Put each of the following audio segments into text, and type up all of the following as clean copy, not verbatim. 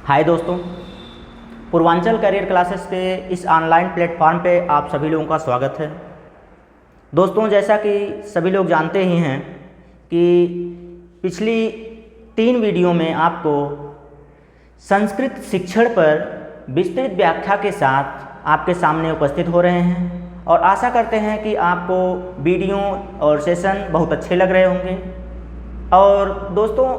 हाय दोस्तों, Purvanchal career classes के इस ऑनलाइन प्लेटफॉर्म पे आप सभी लोगों का स्वागत है। दोस्तों, जैसा कि सभी लोग जानते ही हैं कि पिछली 3 वीडियो में आपको संस्कृत शिक्षण पर विस्तृत व्याख्या के साथ आपके सामने उपस्थित हो रहे हैं और आशा करते हैं कि आपको वीडियो और सेशन बहुत अच्छे लग रहे होंगे। और दोस्तों,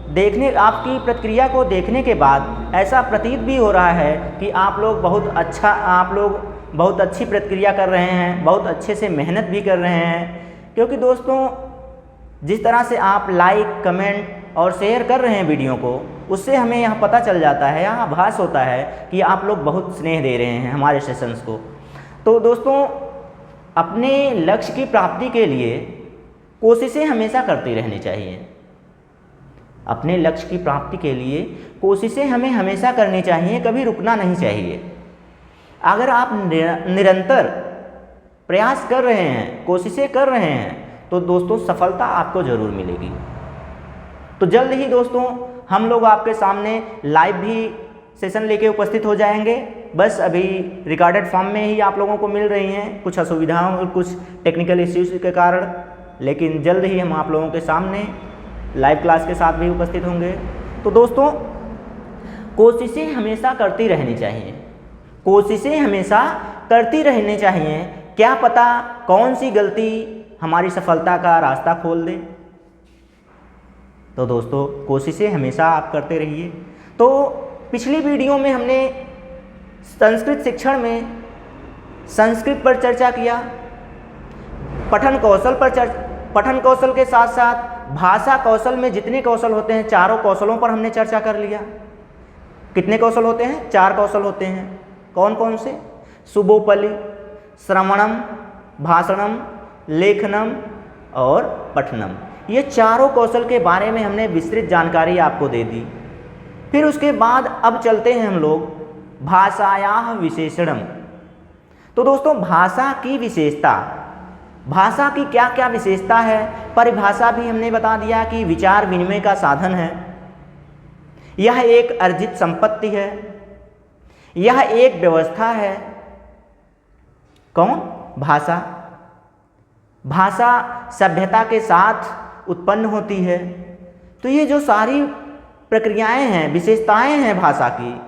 आपकी प्रतिक्रिया को देखने के बाद ऐसा प्रतीत भी हो रहा है कि आप लोग बहुत अच्छी प्रतिक्रिया कर रहे हैं, बहुत अच्छे से मेहनत भी कर रहे हैं। क्योंकि दोस्तों, जिस तरह से आप लाइक, कमेंट और शेयर कर रहे हैं वीडियो को, उससे हमें यहाँ पता चल जाता है, यहाँ आभास होता है कि आप लोग बहुत स्नेह दे रहे हैं हमारे सेशंस को। तो दोस्तों, अपने लक्ष्य की प्राप्ति के लिए कोशिशें हमेशा करती रहनी चाहिए। अपने लक्ष्य की प्राप्ति के लिए कोशिशें हमें हमेशा करनी चाहिए, कभी रुकना नहीं चाहिए। अगर आप निरंतर प्रयास कर रहे हैं, कोशिशें कर रहे हैं, तो दोस्तों सफलता आपको ज़रूर मिलेगी। तो जल्द ही दोस्तों हम लोग आपके सामने लाइव भी सेशन लेके उपस्थित हो जाएंगे। बस अभी रिकॉर्डेड फॉर्म में ही आप लोगों को मिल रही हैं, कुछ असुविधाओं और कुछ टेक्निकल इश्यूज के कारण, लेकिन जल्द ही हम आप लोगों के सामने लाइव क्लास के साथ भी उपस्थित होंगे। तो दोस्तों, कोशिशें हमेशा करती रहनी चाहिए, कोशिशें हमेशा करती रहनी चाहिए। क्या पता कौन सी गलती हमारी सफलता का रास्ता खोल दे। तो दोस्तों, कोशिशें हमेशा आप करते रहिए। तो पिछली वीडियो में हमने संस्कृत शिक्षण में संस्कृत पर चर्चा किया, पठन कौशल के साथ साथ भाषा कौशल में जितने कौशल होते हैं, चारों कौशलों पर हमने चर्चा कर लिया। कितने कौशल होते हैं? 4 कौशल होते हैं। कौन कौन से? शुभोपलि, श्रवणम, भाषणम, लेखनम और पठनम। ये चारों कौशल के बारे में हमने विस्तृत जानकारी आपको दे दी। फिर उसके बाद अब चलते हैं हम लोग भाषायाः विशेषणम। तो दोस्तों, भाषा की विशेषता, भाषा की क्या क्या विशेषता है, परिभाषा भी हमने बता दिया कि विचार विनिमय का साधन है, यह एक अर्जित संपत्ति है, यह एक व्यवस्था है। कौन? भाषा। भाषा सभ्यता के साथ उत्पन्न होती है। तो ये जो सारी प्रक्रियाएं हैं, विशेषताएं हैं भाषा की,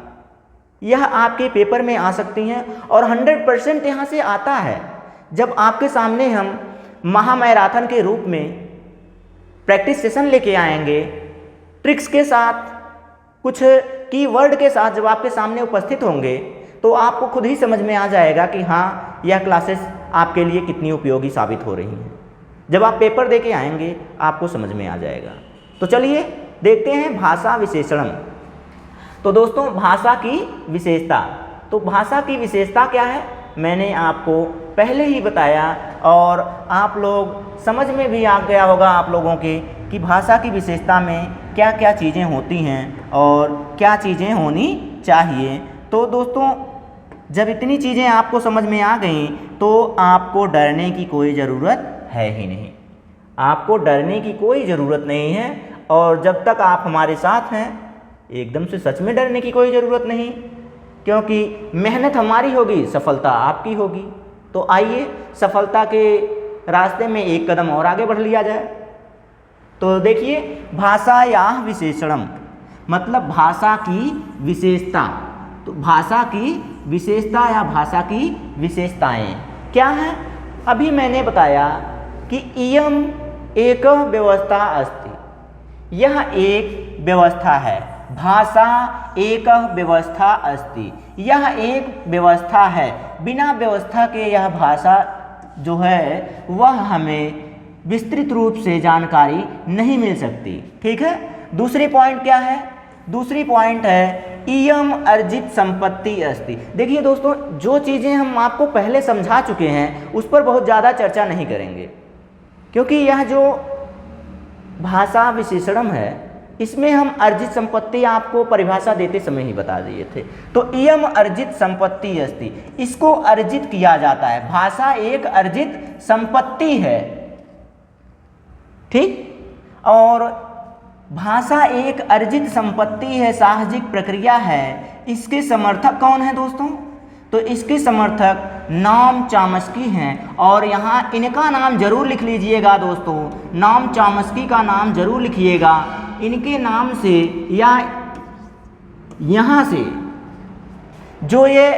यह आपके पेपर में आ सकती हैं और 100% यहाँ से आता है। जब आपके सामने हम महामैराथन के रूप में प्रैक्टिस सेशन लेके आएंगे, ट्रिक्स के साथ, कुछ कीवर्ड के साथ जब आपके सामने उपस्थित होंगे, तो आपको खुद ही समझ में आ जाएगा कि हाँ, यह क्लासेस आपके लिए कितनी उपयोगी साबित हो रही हैं। जब आप पेपर देके आएंगे आपको समझ में आ जाएगा। तो चलिए देखते हैं भाषा विशेषणम। तो दोस्तों, भाषा की विशेषता, तो भाषा की विशेषता क्या है मैंने आपको पहले ही बताया और आप लोग समझ में भी आ गया होगा आप लोगों के कि भाषा की विशेषता में क्या क्या चीज़ें होती हैं और क्या चीज़ें होनी चाहिए। तो दोस्तों, जब इतनी चीज़ें आपको समझ में आ गई तो आपको डरने की कोई ज़रूरत है ही नहीं। आपको डरने की कोई ज़रूरत नहीं है। और जब तक आप हमारे साथ हैं, एकदम से सच में डरने की कोई ज़रूरत नहीं, क्योंकि मेहनत हमारी होगी, सफलता आपकी होगी। तो आइए सफलता के रास्ते में एक कदम और आगे बढ़ लिया जाए। तो देखिए, भाषायाः विशेषणम मतलब भाषा की विशेषता। तो भाषा की विशेषता या भाषा की विशेषताएं क्या हैं? अभी मैंने बताया कि इयम एक व्यवस्था अस्ति, यह एक व्यवस्था है। भाषा एक व्यवस्था अस्ति, यह एक व्यवस्था है। बिना व्यवस्था के यह भाषा जो है वह हमें विस्तृत रूप से जानकारी नहीं मिल सकती। ठीक है। दूसरी पॉइंट क्या है? दूसरी पॉइंट है इयम अर्जित संपत्ति अस्ति। देखिए दोस्तों, जो चीज़ें हम आपको पहले समझा चुके हैं उस पर बहुत ज़्यादा चर्चा नहीं करेंगे, क्योंकि यह जो भाषा विशेषणम है, इसमें हम अर्जित संपत्ति आपको परिभाषा देते समय ही बता दिए थे। तो इयम अर्जित संपत्ति अस्ति, इसको अर्जित किया जाता है। भाषा एक अर्जित संपत्ति है। ठीक। और भाषा एक अर्जित संपत्ति है, साहजिक प्रक्रिया है। इसके समर्थक कौन है दोस्तों? तो इसके समर्थक नॉम चॉम्स्की हैं, और यहाँ इनका नाम जरूर लिख लीजिएगा दोस्तों, नॉम चॉम्स्की का नाम जरूर लिखिएगा। इनके नाम से या यहाँ से जो ये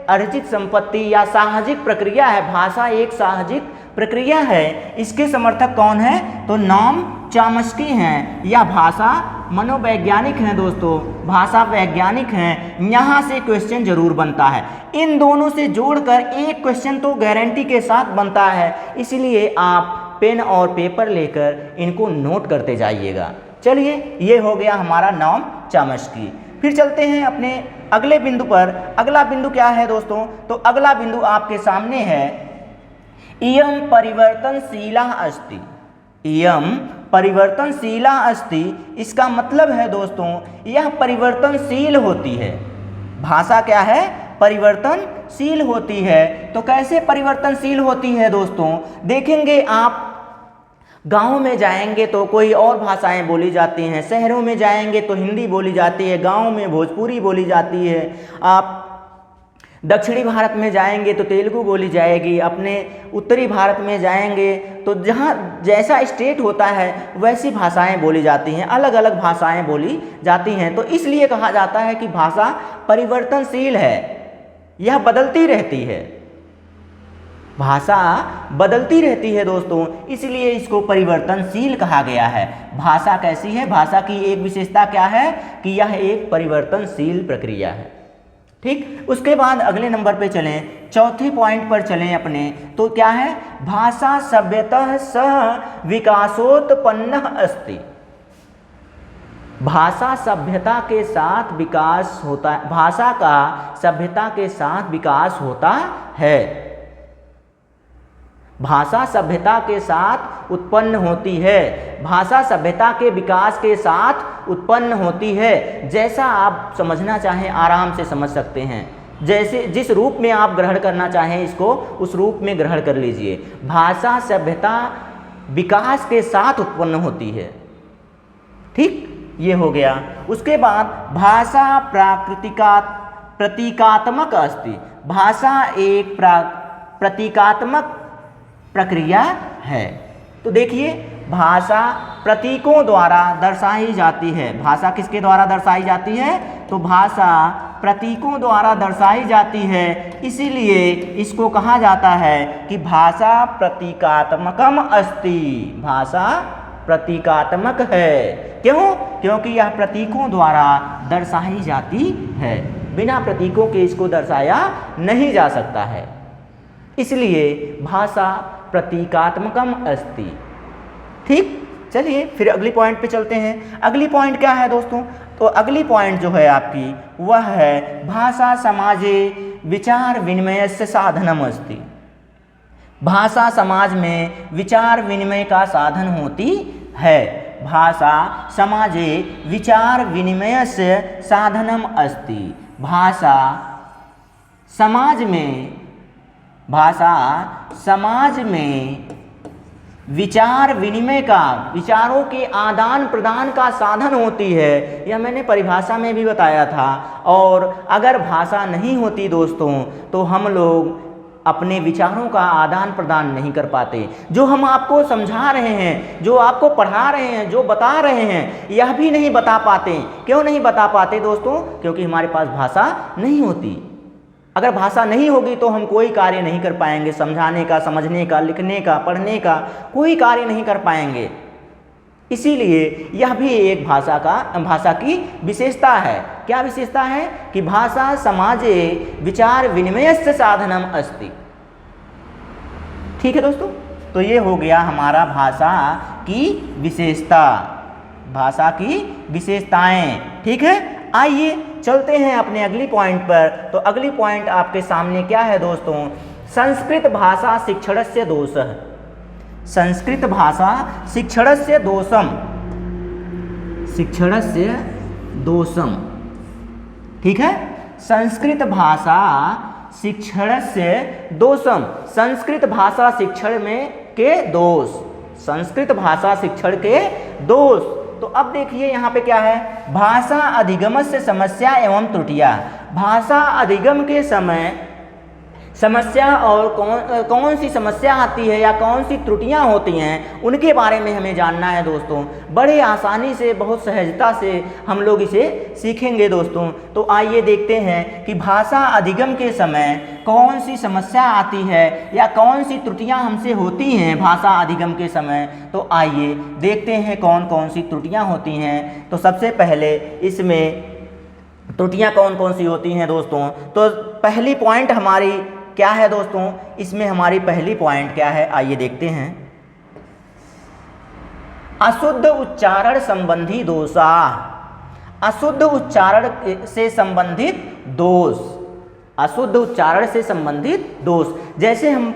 अर्जित संपत्ति या साहजिक प्रक्रिया है, भाषा एक साहजिक प्रक्रिया है, इसके समर्थक कौन है? तो नॉम चॉम्स्की हैं, या भाषा मनोवैज्ञानिक हैं दोस्तों, भाषा वैज्ञानिक हैं। यहाँ से क्वेश्चन जरूर बनता है, इन दोनों से जोड़कर एक क्वेश्चन तो गारंटी के साथ बनता है, इसलिए आप पेन और पेपर लेकर इनको नोट करते जाइएगा। चलिए, ये हो गया हमारा नॉम चॉम्स्की। फिर चलते हैं अपने अगले बिंदु पर। अगला बिंदु क्या है दोस्तों? तो अगला बिंदु आपके सामने है, इयं परिवर्तनशीला अस्ति। इयं परिवर्तनशीला अस्ति, इसका मतलब है दोस्तों यह परिवर्तनशील होती है। भाषा क्या है? परिवर्तनशील होती है। तो कैसे परिवर्तनशील होती है दोस्तों? देखेंगे आप, गाँव में जाएंगे तो कोई और भाषाएं बोली जाती हैं, शहरों में जाएंगे तो हिंदी बोली जाती है, गाँव में भोजपुरी बोली जाती है, आप दक्षिणी भारत में जाएंगे तो तेलुगु बोली जाएगी, अपने उत्तरी भारत में जाएंगे तो जहाँ जैसा स्टेट होता है वैसी भाषाएं बोली जाती हैं, अलग अलग भाषाएं बोली जाती हैं। तो इसलिए कहा जाता है कि भाषा परिवर्तनशील है, यह बदलती रहती है, भाषा बदलती रहती है दोस्तों, इसलिए इसको परिवर्तनशील कहा गया है। भाषा कैसी है? भाषा की एक विशेषता क्या है कि यह एक परिवर्तनशील प्रक्रिया है। ठीक, उसके बाद अगले नंबर पे चलें, चौथे पॉइंट पर चलें अपने, तो क्या है? भाषा सभ्यतः सह विकासोत्पन्न अस्ति। भाषा सभ्यता के साथ विकास होता है, भाषा का सभ्यता के साथ विकास होता है। भाषा सभ्यता के साथ उत्पन्न होती है, भाषा सभ्यता के विकास के साथ उत्पन्न होती है। जैसा आप समझना चाहें आराम से समझ सकते हैं, जैसे जिस रूप में आप ग्रहण करना चाहें इसको उस रूप में ग्रहण कर लीजिए। भाषा सभ्यता विकास के साथ उत्पन्न होती है। ठीक, ये हो गया। उसके बाद भाषा प्रतीकात्मक अस्ति। भाषा एक प्रतीकात्मक प्रक्रिया है। तो देखिए, भाषा प्रतीकों द्वारा दर्शाई जाती है। भाषा किसके द्वारा दर्शाई जाती है? तो भाषा प्रतीकों द्वारा दर्शाई जाती है, इसीलिए इसको कहा जाता है कि भाषा प्रतीकात्मकम अस्ति। भाषा प्रतीकात्मक है। क्यों? क्योंकि यह प्रतीकों द्वारा दर्शाई जाती है, बिना प्रतीकों के इसको दर्शाया नहीं जा सकता है, इसलिए भाषा प्रतीकात्मकम अस्ति। ठीक, चलिए फिर अगली पॉइंट पे चलते हैं। अगली पॉइंट क्या है दोस्तों? तो अगली पॉइंट जो है आपकी वह है भाषा समाजे विचार विनिमयस्य साधनम अस्ति। भाषा समाज में विचार विनिमय का साधन होती है। भाषा समाजे विचार विनिमयस्य साधनम अस्ति। भाषा समाज में, भाषा समाज में विचार विनिमय का, विचारों के आदान प्रदान का साधन होती है। यह मैंने परिभाषा में भी बताया था। और अगर भाषा नहीं होती दोस्तों तो हम लोग अपने विचारों का आदान प्रदान नहीं कर पाते। जो हम आपको समझा रहे हैं, जो आपको पढ़ा रहे हैं, जो बता रहे हैं, यह भी नहीं बता पाते। क्यों नहीं बता पाते दोस्तों? क्योंकि हमारे पास भाषा नहीं होती। अगर भाषा नहीं होगी तो हम कोई कार्य नहीं कर पाएंगे, समझाने का, समझने का, लिखने का, पढ़ने का कोई कार्य नहीं कर पाएंगे। इसीलिए यह भी एक भाषा की विशेषता है। क्या विशेषता है? कि भाषा समाजे विचार विनिमयस्य साधनम अस्ति। ठीक है दोस्तों, तो ये हो गया हमारा भाषा की विशेषता, भाषा की विशेषताएं। ठीक है, आइए चलते हैं अपने अगली पॉइंट पर। तो अगली पॉइंट आपके सामने क्या है दोस्तों? संस्कृत भाषा शिक्षणस्य दोषः। संस्कृत भाषा शिक्षणस्य दोषम, शिक्षणस्य दोषम। ठीक है, संस्कृत भाषा शिक्षणस्य दोषम। संस्कृत भाषा शिक्षण में के दोष, संस्कृत भाषा शिक्षण के दोष। तो अब देखिए यहाँ पे क्या है, भाषा अधिगम से समस्या एवं त्रुटियां। भाषा अधिगम के समय समस्या और कौन सी समस्या आती है या कौन सी त्रुटियां होती हैं उनके बारे में हमें जानना है दोस्तों। बड़े आसानी से, बहुत सहजता से हम लोग इसे सीखेंगे दोस्तों। तो आइए देखते हैं कि भाषा अधिगम के समय कौन सी समस्या आती है या कौन सी त्रुटियां हमसे होती हैं भाषा अधिगम के समय। तो आइए देखते हैं कौन कौन सी त्रुटियां होती हैं। तो सबसे पहले इसमें त्रुटियां कौन कौन सी होती हैं दोस्तों। तो पहली पॉइंट हमारी क्या है दोस्तों, इसमें हमारी पहली पॉइंट क्या है, आइए देखते हैं। अशुद्ध उच्चारण संबंधी दोषा। अशुद्ध उच्चारण से संबंधित दोष, अशुद्ध उच्चारण से संबंधित दोष। जैसे हम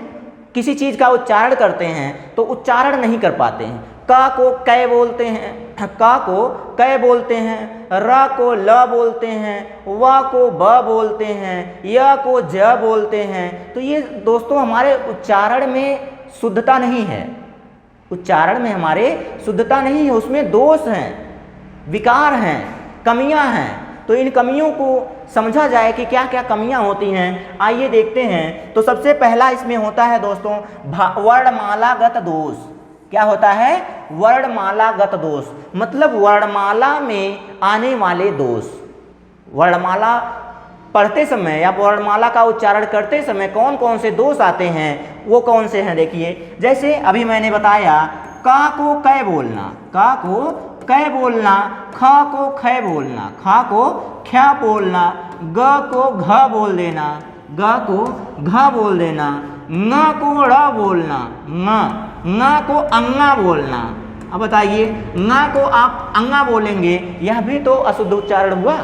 किसी चीज़ का उच्चारण करते हैं तो उच्चारण नहीं कर पाते हैं। क को कै बोलते हैं, का को कै बोलते हैं, र को ल बोलते हैं, व को ब बोलते हैं, य को ज बोलते हैं। तो ये दोस्तों हमारे उच्चारण में शुद्धता नहीं है, उच्चारण में हमारे शुद्धता नहीं है, उसमें दोष हैं, विकार हैं, कमियां हैं। तो इन कमियों को समझा जाए कि क्या क्या कमियां होती हैं, आइए देखते हैं। तो सबसे पहला इसमें होता है दोस्तों वर्णमालागत दोष। क्या होता है, वर्णमालागत दोष, मतलब वर्णमाला में आने वाले दोष। वर्णमाला पढ़ते समय या वर्णमाला का उच्चारण करते समय कौन कौन से दोष आते हैं, वो कौन से हैं देखिए। जैसे अभी मैंने बताया, का को कै बोलना, का को कै बोलना, ख को ख बोलना, ख को ख्या बोलना, ग को घ बोल देना, ग को घ बोल देना, ङ को ड़ बोलना, ङ को अंगा बोलना। अब बताइए, ङ को आप अंगा बोलेंगे, यह भी तो अशुद्ध उच्चारण हुआ।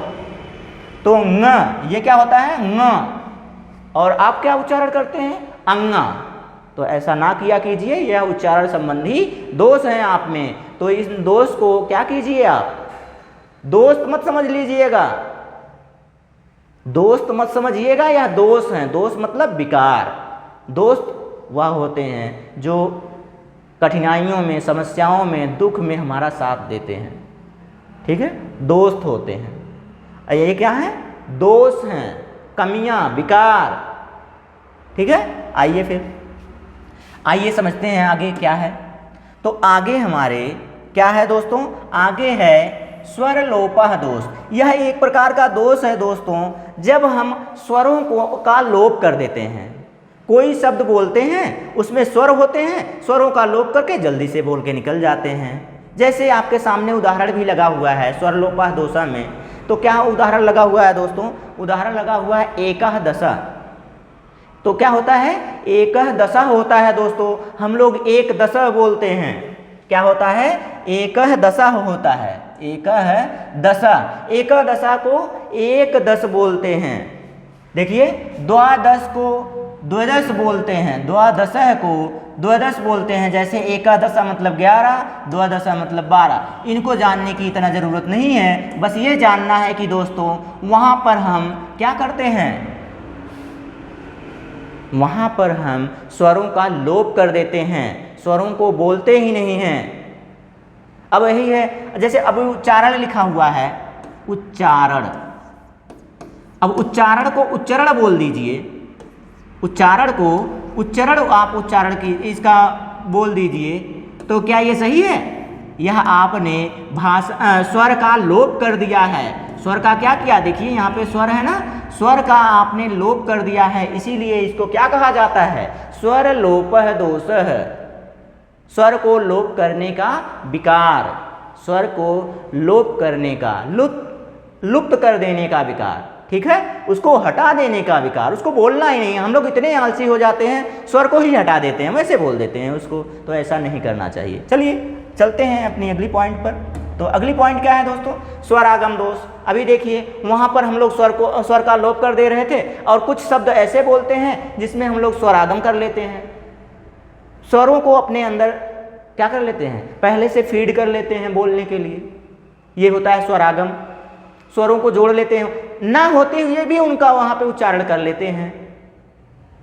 तो ङ ये क्या होता है, ङ, और आप क्या उच्चारण करते हैं, अंगा। तो ऐसा ना किया कीजिए, यह उच्चारण संबंधी दोष हैं आप में। तो इस दोष को क्या कीजिए, आप दोस्त मत समझ लीजिएगा, दोस्त मत समझिएगा, यह दोष हैं। दोष मतलब विकार। दोस्त वह होते हैं जो कठिनाइयों में, समस्याओं में, दुख में हमारा साथ देते हैं, ठीक है, दोस्त होते हैं। ये क्या है, दोष हैं, कमियां, विकार, ठीक है। आइए फिर आइए समझते हैं आगे क्या है। तो आगे हमारे क्या है दोस्तों, आगे है स्वर लोपः दोष। यह एक प्रकार का दोष है दोस्तों, जब हम स्वरों का लोप कर देते हैं। कोई शब्द बोलते हैं, उसमें स्वर होते हैं, स्वरों का लोप करके जल्दी से बोल के निकल जाते हैं। जैसे आपके सामने उदाहरण भी लगा हुआ है स्वर लोपः दोषा में। तो क्या उदाहरण लगा हुआ है दोस्तों, उदाहरण लगा हुआ है एकः दशा। तो क्या होता है, एकः दशा होता है दोस्तों, हम लोग एक दशा बोलते हैं। क्या होता है, एकः दशा होता है, एकः दशा। एकः दशा को एक दस बोलते हैं। देखिए, द्वादश को द्वादश बोलते हैं, द्वादशः को द्वादश बोलते हैं। जैसे एकादशा मतलब 11, द्वादशा मतलब 12। इनको जानने की इतना ज़रूरत नहीं है, बस ये जानना है कि दोस्तों वहाँ पर हम क्या करते हैं, वहाँ पर हम स्वरों का लोप कर देते हैं, स्वरों को बोलते ही नहीं हैं। अब यही है, जैसे अब उच्चारण लिखा हुआ है, उच्चारण। अब उच्चारण को उच्चारण बोल दीजिए, उच्चारण को उच्चारण, आप उच्चारण की इसका बोल दीजिए। तो क्या ये सही है, यह आपने भाषा स्वर का लोप कर दिया है। स्वर का क्या किया, देखिए यहाँ पे स्वर है ना, स्वर का आपने लोप कर दिया है, इसीलिए इसको क्या कहा जाता है, स्वर लोपः दोषः। स्वर को लोप करने का विकार, स्वर को लोप करने का, लुप्त कर देने का विकार, ठीक है, उसको हटा देने का विकार। उसको बोलना ही नहीं, हम लोग इतने आलसी हो जाते हैं, स्वर को ही हटा देते हैं, वैसे बोल देते हैं उसको। तो ऐसा नहीं करना चाहिए। चलिए चलते हैं अपनी अगली पॉइंट पर। तो अगली पॉइंट क्या है दोस्तों, स्वरागम दोष। अभी देखिए वहाँ पर हम लोग स्वर का लोप कर दे रहे थे, और कुछ शब्द ऐसे बोलते हैं जिसमें हम लोग स्वरागम कर लेते हैं। स्वरों को अपने अंदर क्या कर लेते हैं, पहले से फीड कर लेते हैं बोलने के लिए, ये होता है स्वरागम। स्वरों को जोड़ लेते हैं, ना होते हुए भी उनका वहाँ पे उच्चारण कर लेते हैं,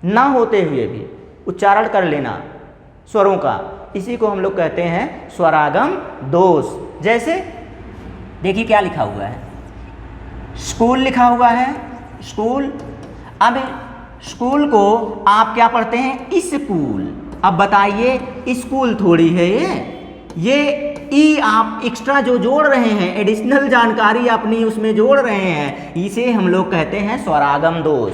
ना होते हुए भी उच्चारण कर लेना स्वरों का, इसी को हम लोग कहते हैं स्वरागम दोष। जैसे देखिए क्या लिखा हुआ है, स्कूल लिखा हुआ है, स्कूल। अब स्कूल को आप क्या पढ़ते हैं, स्कूल। अब बताइए स्कूल थोड़ी है ये ई आप एक्स्ट्रा जो जोड़ रहे हैं, एडिशनल जानकारी अपनी उसमें जोड़ रहे हैं, इसे हम लोग कहते हैं स्वरागम दोष।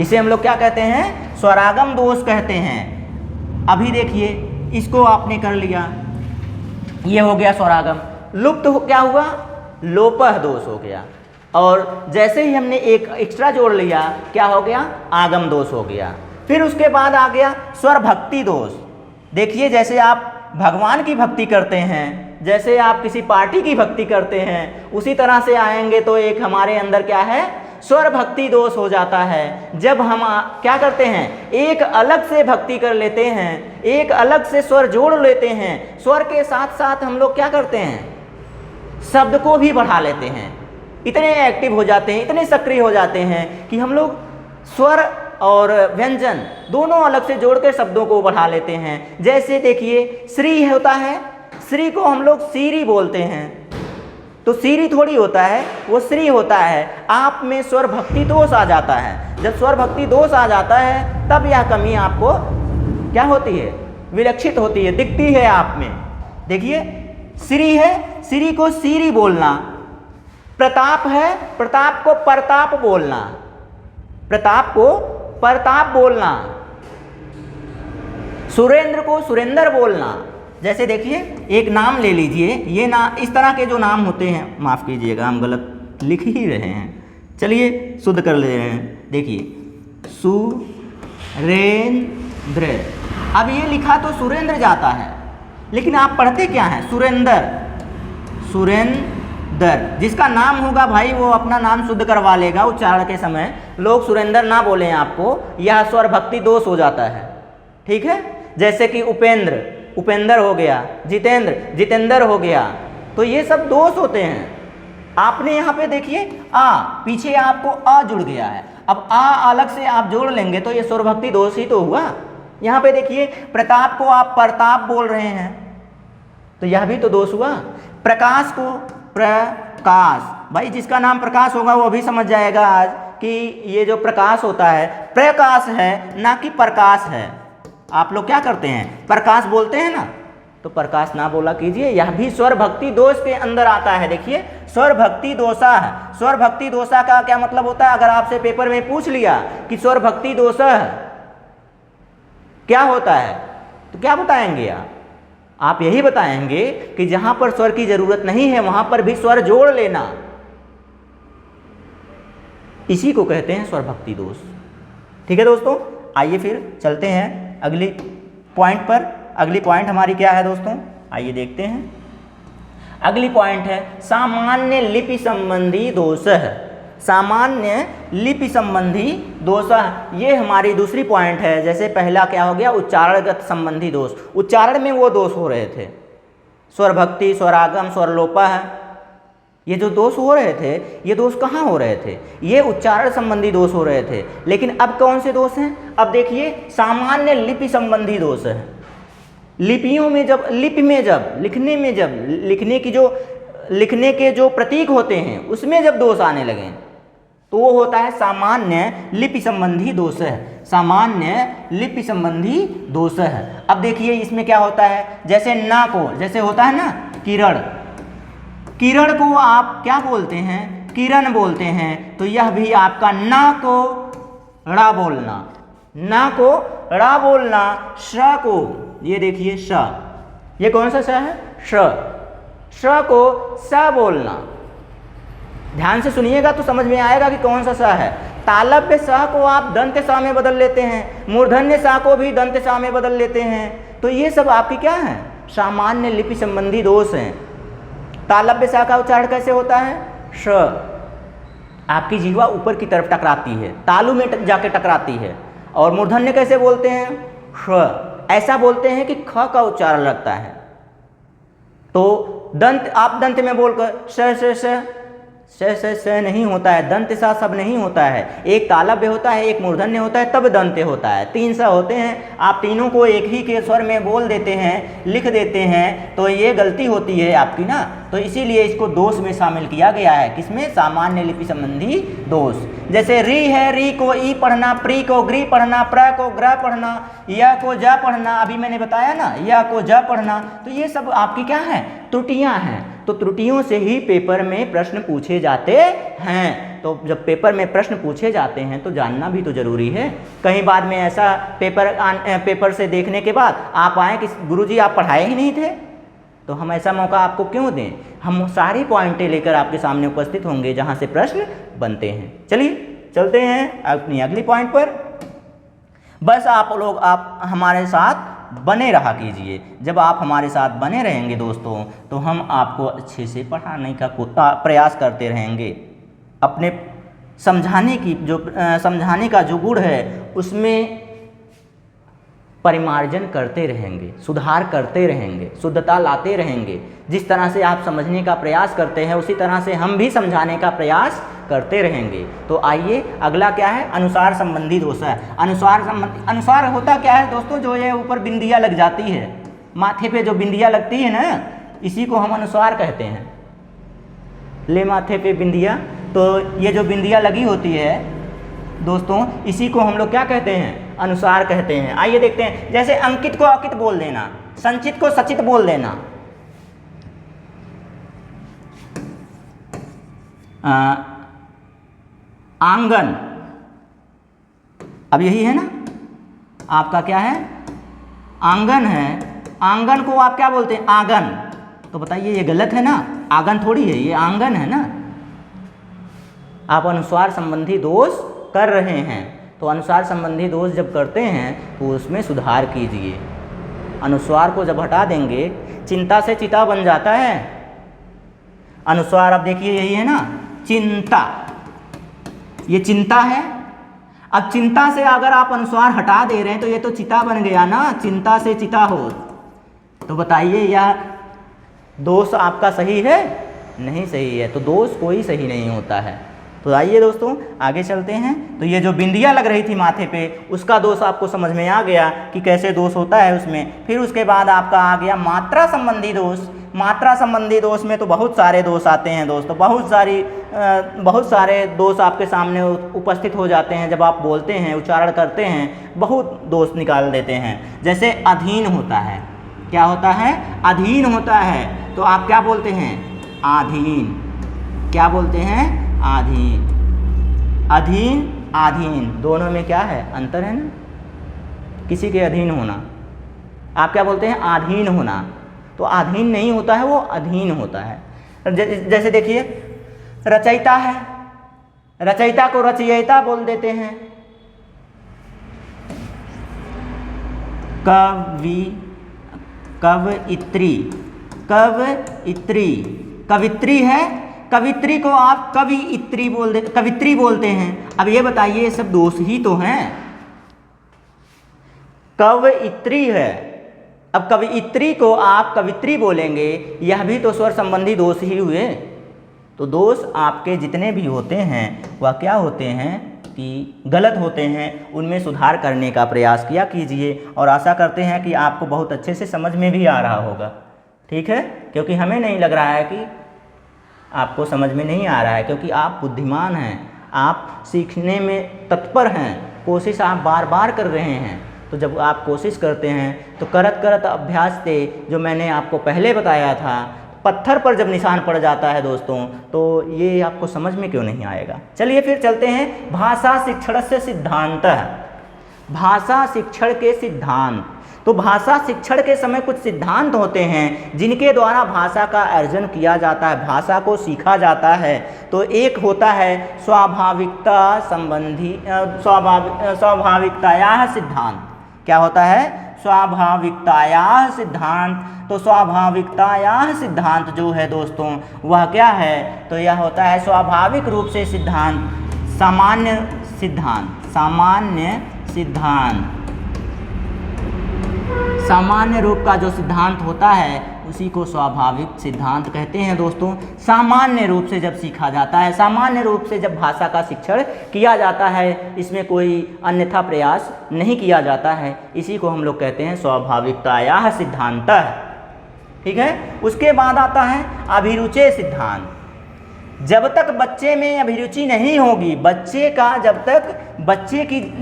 इसे हम लोग क्या कहते हैं, स्वरागम दोष कहते हैं। अभी देखिए इसको आपने कर लिया, ये हो गया स्वरागम। लुप्त क्या हुआ, लोपह दोष हो गया। और जैसे ही हमने एक एक्स्ट्रा जोड़ लिया, क्या हो गया, आगम दोष हो गया। फिर उसके बाद आ गया स्वर भक्ति दोष। देखिए जैसे आप भगवान की भक्ति करते हैं, जैसे आप किसी पार्टी की भक्ति करते हैं, उसी तरह से आएंगे तो एक हमारे अंदर क्या है, स्वर भक्ति दोष हो जाता है। जब हम क्या करते हैं, एक अलग से भक्ति कर लेते हैं, एक अलग से स्वर जोड़ लेते हैं, स्वर के साथ साथ हम लोग क्या करते हैं, शब्द को भी बढ़ा लेते हैं। इतने एक्टिव हो जाते हैं, इतने सक्रिय हो जाते हैं कि हम लोग स्वर और व्यंजन दोनों अलग से जोड़ के शब्दों को बढ़ा लेते हैं। जैसे देखिए श्री होता है, श्री को हम लोग सीरी बोलते हैं, तो सीरी थोड़ी होता है, वो श्री होता है। आप में स्वर भक्ति दोष आ जाता है। जब स्वर भक्ति दोष आ जाता है तब यह कमी आपको क्या होती है, विलक्षित होती है, दिखती है आप में। देखिए श्री है, श्री को सीरी बोलना। प्रताप है, प्रताप को परताप बोलना, प्रताप को परताप बोलना। सुरेंद्र को सुरेंद्र बोलना। जैसे देखिए एक नाम ले लीजिए, ये ना इस तरह के जो नाम होते हैं, माफ़ कीजिएगा हम गलत लिख ही रहे हैं, चलिए शुद्ध कर ले रहे हैं। देखिए सुरेंद्र, अब ये लिखा तो सुरेंद्र जाता है, लेकिन आप पढ़ते क्या हैं, सुरेंद्र, सुरेंद्र। जिसका नाम होगा भाई वो अपना नाम शुद्ध करवा लेगा उच्चारण के समय। लोग सुरेंद्र ना बोलें आपको, यह स्वर भक्ति दोष हो जाता है। ठीक है, जैसे कि उपेंद्र, उपेंद्र हो गया, जितेंद्र, जितेंद्र हो गया, तो ये सब दोष होते हैं। आपने यहाँ पे देखिए आ, पीछे आपको अ जुड़ गया है, अब आ अलग से आप जोड़ लेंगे तो ये स्वर भक्ति दोष ही तो हुआ। यहाँ पे देखिए प्रताप को आप परताप बोल रहे हैं, तो यह भी तो दोष हुआ। प्रकाश को प्रकाश, भाई जिसका नाम प्रकाश होगा वो भी समझ जाएगा आज कि ये जो प्रकाश होता है प्रकाश है, ना कि प्रकाश है। आप लोग क्या करते हैं, प्रकाश बोलते हैं ना, तो प्रकाश ना बोला कीजिए, यह भी स्वर भक्ति दोष के अंदर आता है। देखिए स्वर भक्ति दोषा है, स्वर भक्ति दोषा का क्या मतलब होता है, अगर आपसे पेपर में पूछ लिया कि स्वर भक्ति दोषा क्या होता है, तो क्या बताएंगे आप यही बताएंगे कि जहां पर स्वर की जरूरत नहीं है वहां पर भी स्वर जोड़ लेना, इसी को कहते हैं स्वर भक्ति दोष। ठीक है दोस्तों, आइए फिर चलते हैं अगली पॉइंट पर। अगली पॉइंट हमारी क्या है दोस्तों, आइए देखते हैं। अगली पॉइंट है सामान्य लिपि संबंधी दोष है। सामान्य लिपि संबंधी दोष, ये हमारी दूसरी पॉइंट है। जैसे पहला क्या हो गया, उच्चारणगत संबंधी दोष, उच्चारण में वो दोष हो रहे थे, स्वर भक्ति, स्वरागम, स्वरलोपा, ये जो दोष हो रहे थे, ये दोष कहाँ हो रहे थे, ये उच्चारण संबंधी दोष हो रहे थे। लेकिन अब कौन से दोष हैं, अब देखिए सामान्य लिपि संबंधी दोष है। लिपियों में जब, लिपि में जब, लिखने में जब, लिखने के जो प्रतीक होते हैं उसमें जब दोष आने लगे तो वो होता है सामान्य लिपि संबंधी दोष है। सामान्य लिपि संबंधी दोष है। अब देखिए इसमें क्या होता है, जैसे ना को, जैसे होता है ना किरण, किरण को आप क्या बोलते हैं, किरण बोलते हैं, तो यह भी आपका ना को ड़ा बोलना, ना को ड़ा बोलना। श को, ये देखिए श, ये कौन सा श है, श, श को स बोलना। ध्यान से सुनिएगा तो समझ में आएगा कि कौन सा स है। तालव्य स को आप दंत स में बदल लेते हैं, मूर्धन्य स को भी दंत स में बदल लेते हैं, तो ये सब आपकी क्या है, सामान्य लिपि संबंधी दोष हैं। तालव्य स का उच्चारण कैसे होता है, श, आपकी जिह्वा ऊपर की तरफ टकराती है, तालु में जाके टकराती है। और मूर्धन्य कैसे बोलते हैं, श, ऐसा बोलते हैं कि ख का उच्चारण लगता है। तो दंत, आप दंत में बोलकर श श श, स नहीं होता है, दंत सा सब नहीं होता है, एक तालव्य होता है, एक मूर्धन्य होता है, तब दंत्य होता है। 3 स होते हैं, आप तीनों को एक ही के स्वर में बोल देते हैं, लिख देते हैं, तो ये गलती होती है आपकी ना। तो इसीलिए इसको दोष में शामिल किया गया है। किसमें? सामान्य लिपि संबंधी दोष। जैसे री है, री को ई पढ़ना, प्री को ग्री पढ़ना, प्र को ग्र पढ़ना, या को जा पढ़ना, अभी मैंने बताया ना, या को जा पढ़ना। तो ये सब आपकी क्या है? त्रुटियां हैं। तो त्रुटियों से ही पेपर में प्रश्न पूछे जाते हैं। तो जब पेपर में प्रश्न पूछे जाते हैं तो जानना भी तो जरूरी है। कहीं बाद में ऐसा पेपर से देखने के बाद आप आए कि गुरुजी आप पढ़ाए ही नहीं थे, तो हम ऐसा मौका आपको क्यों दें? हम सारी पॉइंटें लेकर आपके सामने उपस्थित होंगे जहां से प्रश्न बनते हैं। चलिए चलते हैं अपनी अगली पॉइंट पर। बस आप हमारे साथ बने रहा कीजिए। जब आप हमारे साथ बने रहेंगे दोस्तों, तो हम आपको अच्छे से पढ़ाने का प्रयास करते रहेंगे। अपने समझाने का जो गुण है उसमें परिमार्जन करते रहेंगे, सुधार करते रहेंगे, शुद्धता लाते रहेंगे। जिस तरह से आप समझने का प्रयास करते हैं उसी तरह से हम भी समझाने का प्रयास करते रहेंगे। तो आइए अगला क्या है? अनुसार संबंधी दोष है। अनुसार होता क्या है दोस्तों? जो ये ऊपर बिंदियाँ लग जाती है, माथे पे जो बिंदियाँ लगती है ना, इसी को हम अनुसार कहते हैं। ले माथे पे बिंदिया, तो ये जो बिंदिया लगी होती है दोस्तों, इसी को हम लोग क्या कहते हैं? अनुसार कहते हैं। आइए देखते हैं। जैसे अंकित को अकित बोल देना, संचित को सचित बोल देना, आंगन, अब यही है ना आपका क्या है? आंगन है। आंगन को आप क्या बोलते हैं? आंगन। तो बताइए ये गलत है ना? आंगन थोड़ी है, ये आंगन है ना। आप अनुस्वार संबंधी दोष कर रहे हैं, तो अनुस्वार संबंधी दोष जब करते हैं तो उसमें सुधार कीजिए। अनुस्वार को जब हटा देंगे, चिंता से चिता बन जाता है। अनुस्वार अब देखिए यही है ना, चिंता, ये चिंता है। अब चिंता से अगर आप अनुस्वार हटा दे रहे हैं तो ये तो चिता बन गया ना, चिंता से चिता हो। तो बताइए यह दोष आपका सही है? नहीं सही है। तो दोष कोई सही नहीं होता है। तो आइए दोस्तों आगे चलते हैं। तो ये जो बिंदिया लग रही थी माथे पे, उसका दोष आपको समझ में आ गया कि कैसे दोष होता है उसमें। फिर उसके बाद आपका आ गया मात्रा संबंधी दोष। मात्रा संबंधी दोष में तो बहुत सारे दोष आते हैं दोस्तों, बहुत सारे दोष आपके सामने उपस्थित हो जाते हैं। जब आप बोलते हैं, उच्चारण करते हैं, बहुत दोष निकाल देते हैं। जैसे अधीन होता है, क्या होता है? अधीन होता है। तो आप क्या बोलते हैं? आधीन। क्या बोलते हैं? आधीन। अधीन, आधीन, दोनों में क्या है? अंतर है ना। किसी के अधीन होना, आप क्या बोलते हैं? आधीन होना। तो आधीन नहीं होता है, वो अधीन होता है। जैसे देखिए रचयिता है, रचयिता को रचयिता बोल देते हैं। कवयित्री, कवयित्री, कवित्री है, कवित्री को आप कवित्री बोलते हैं। अब ये बताइए, ये सब दोष ही तो हैं। कवयित्री है, अब कवित्री को आप कवित्री बोलेंगे, यह भी तो स्वर संबंधी दोष ही हुए। तो दोष आपके जितने भी होते हैं वह क्या होते हैं कि गलत होते हैं। उनमें सुधार करने का प्रयास किया कीजिए और आशा करते हैं कि आपको बहुत अच्छे से समझ में भी आ रहा होगा। ठीक है, क्योंकि हमें नहीं लग रहा है कि आपको समझ में नहीं आ रहा है, क्योंकि आप बुद्धिमान हैं, आप सीखने में तत्पर हैं, कोशिश आप बार बार कर रहे हैं। तो जब आप कोशिश करते हैं तो करत करत अभ्यास से, जो मैंने आपको पहले बताया था, पत्थर पर जब निशान पड़ जाता है दोस्तों, तो ये आपको समझ में क्यों नहीं आएगा। चलिए फिर चलते हैं भाषा शिक्षण से सिद्धांत। भाषा शिक्षण के सिद्धांत। तो भाषा शिक्षण के समय कुछ सिद्धांत होते हैं जिनके द्वारा भाषा का अर्जन किया जाता है, भाषा को सीखा जाता है। तो एक होता है स्वाभाविकता संबंधी स्वाभाविकताया सिद्धांत। क्या होता है? स्वाभाविकताया सिद्धांत। तो स्वाभाविकताया सिद्धांत जो है दोस्तों, वह क्या है? तो यह होता है स्वाभाविक रूप से सिद्धांत, सामान्य सिद्धांत, सामान्य सिद्धांत। सामान्य रूप का जो सिद्धांत होता है उसी को स्वाभाविक सिद्धांत कहते हैं दोस्तों। सामान्य रूप से जब सीखा जाता है, सामान्य रूप से जब भाषा का शिक्षण किया जाता है, इसमें कोई अन्यथा प्रयास नहीं किया जाता है, इसी को हम लोग कहते हैं स्वाभाविकतायाः सिद्धान्तः। ठीक है। उसके बाद आता है अभिरुचि सिद्धांत। जब तक बच्चे में अभिरुचि नहीं होगी,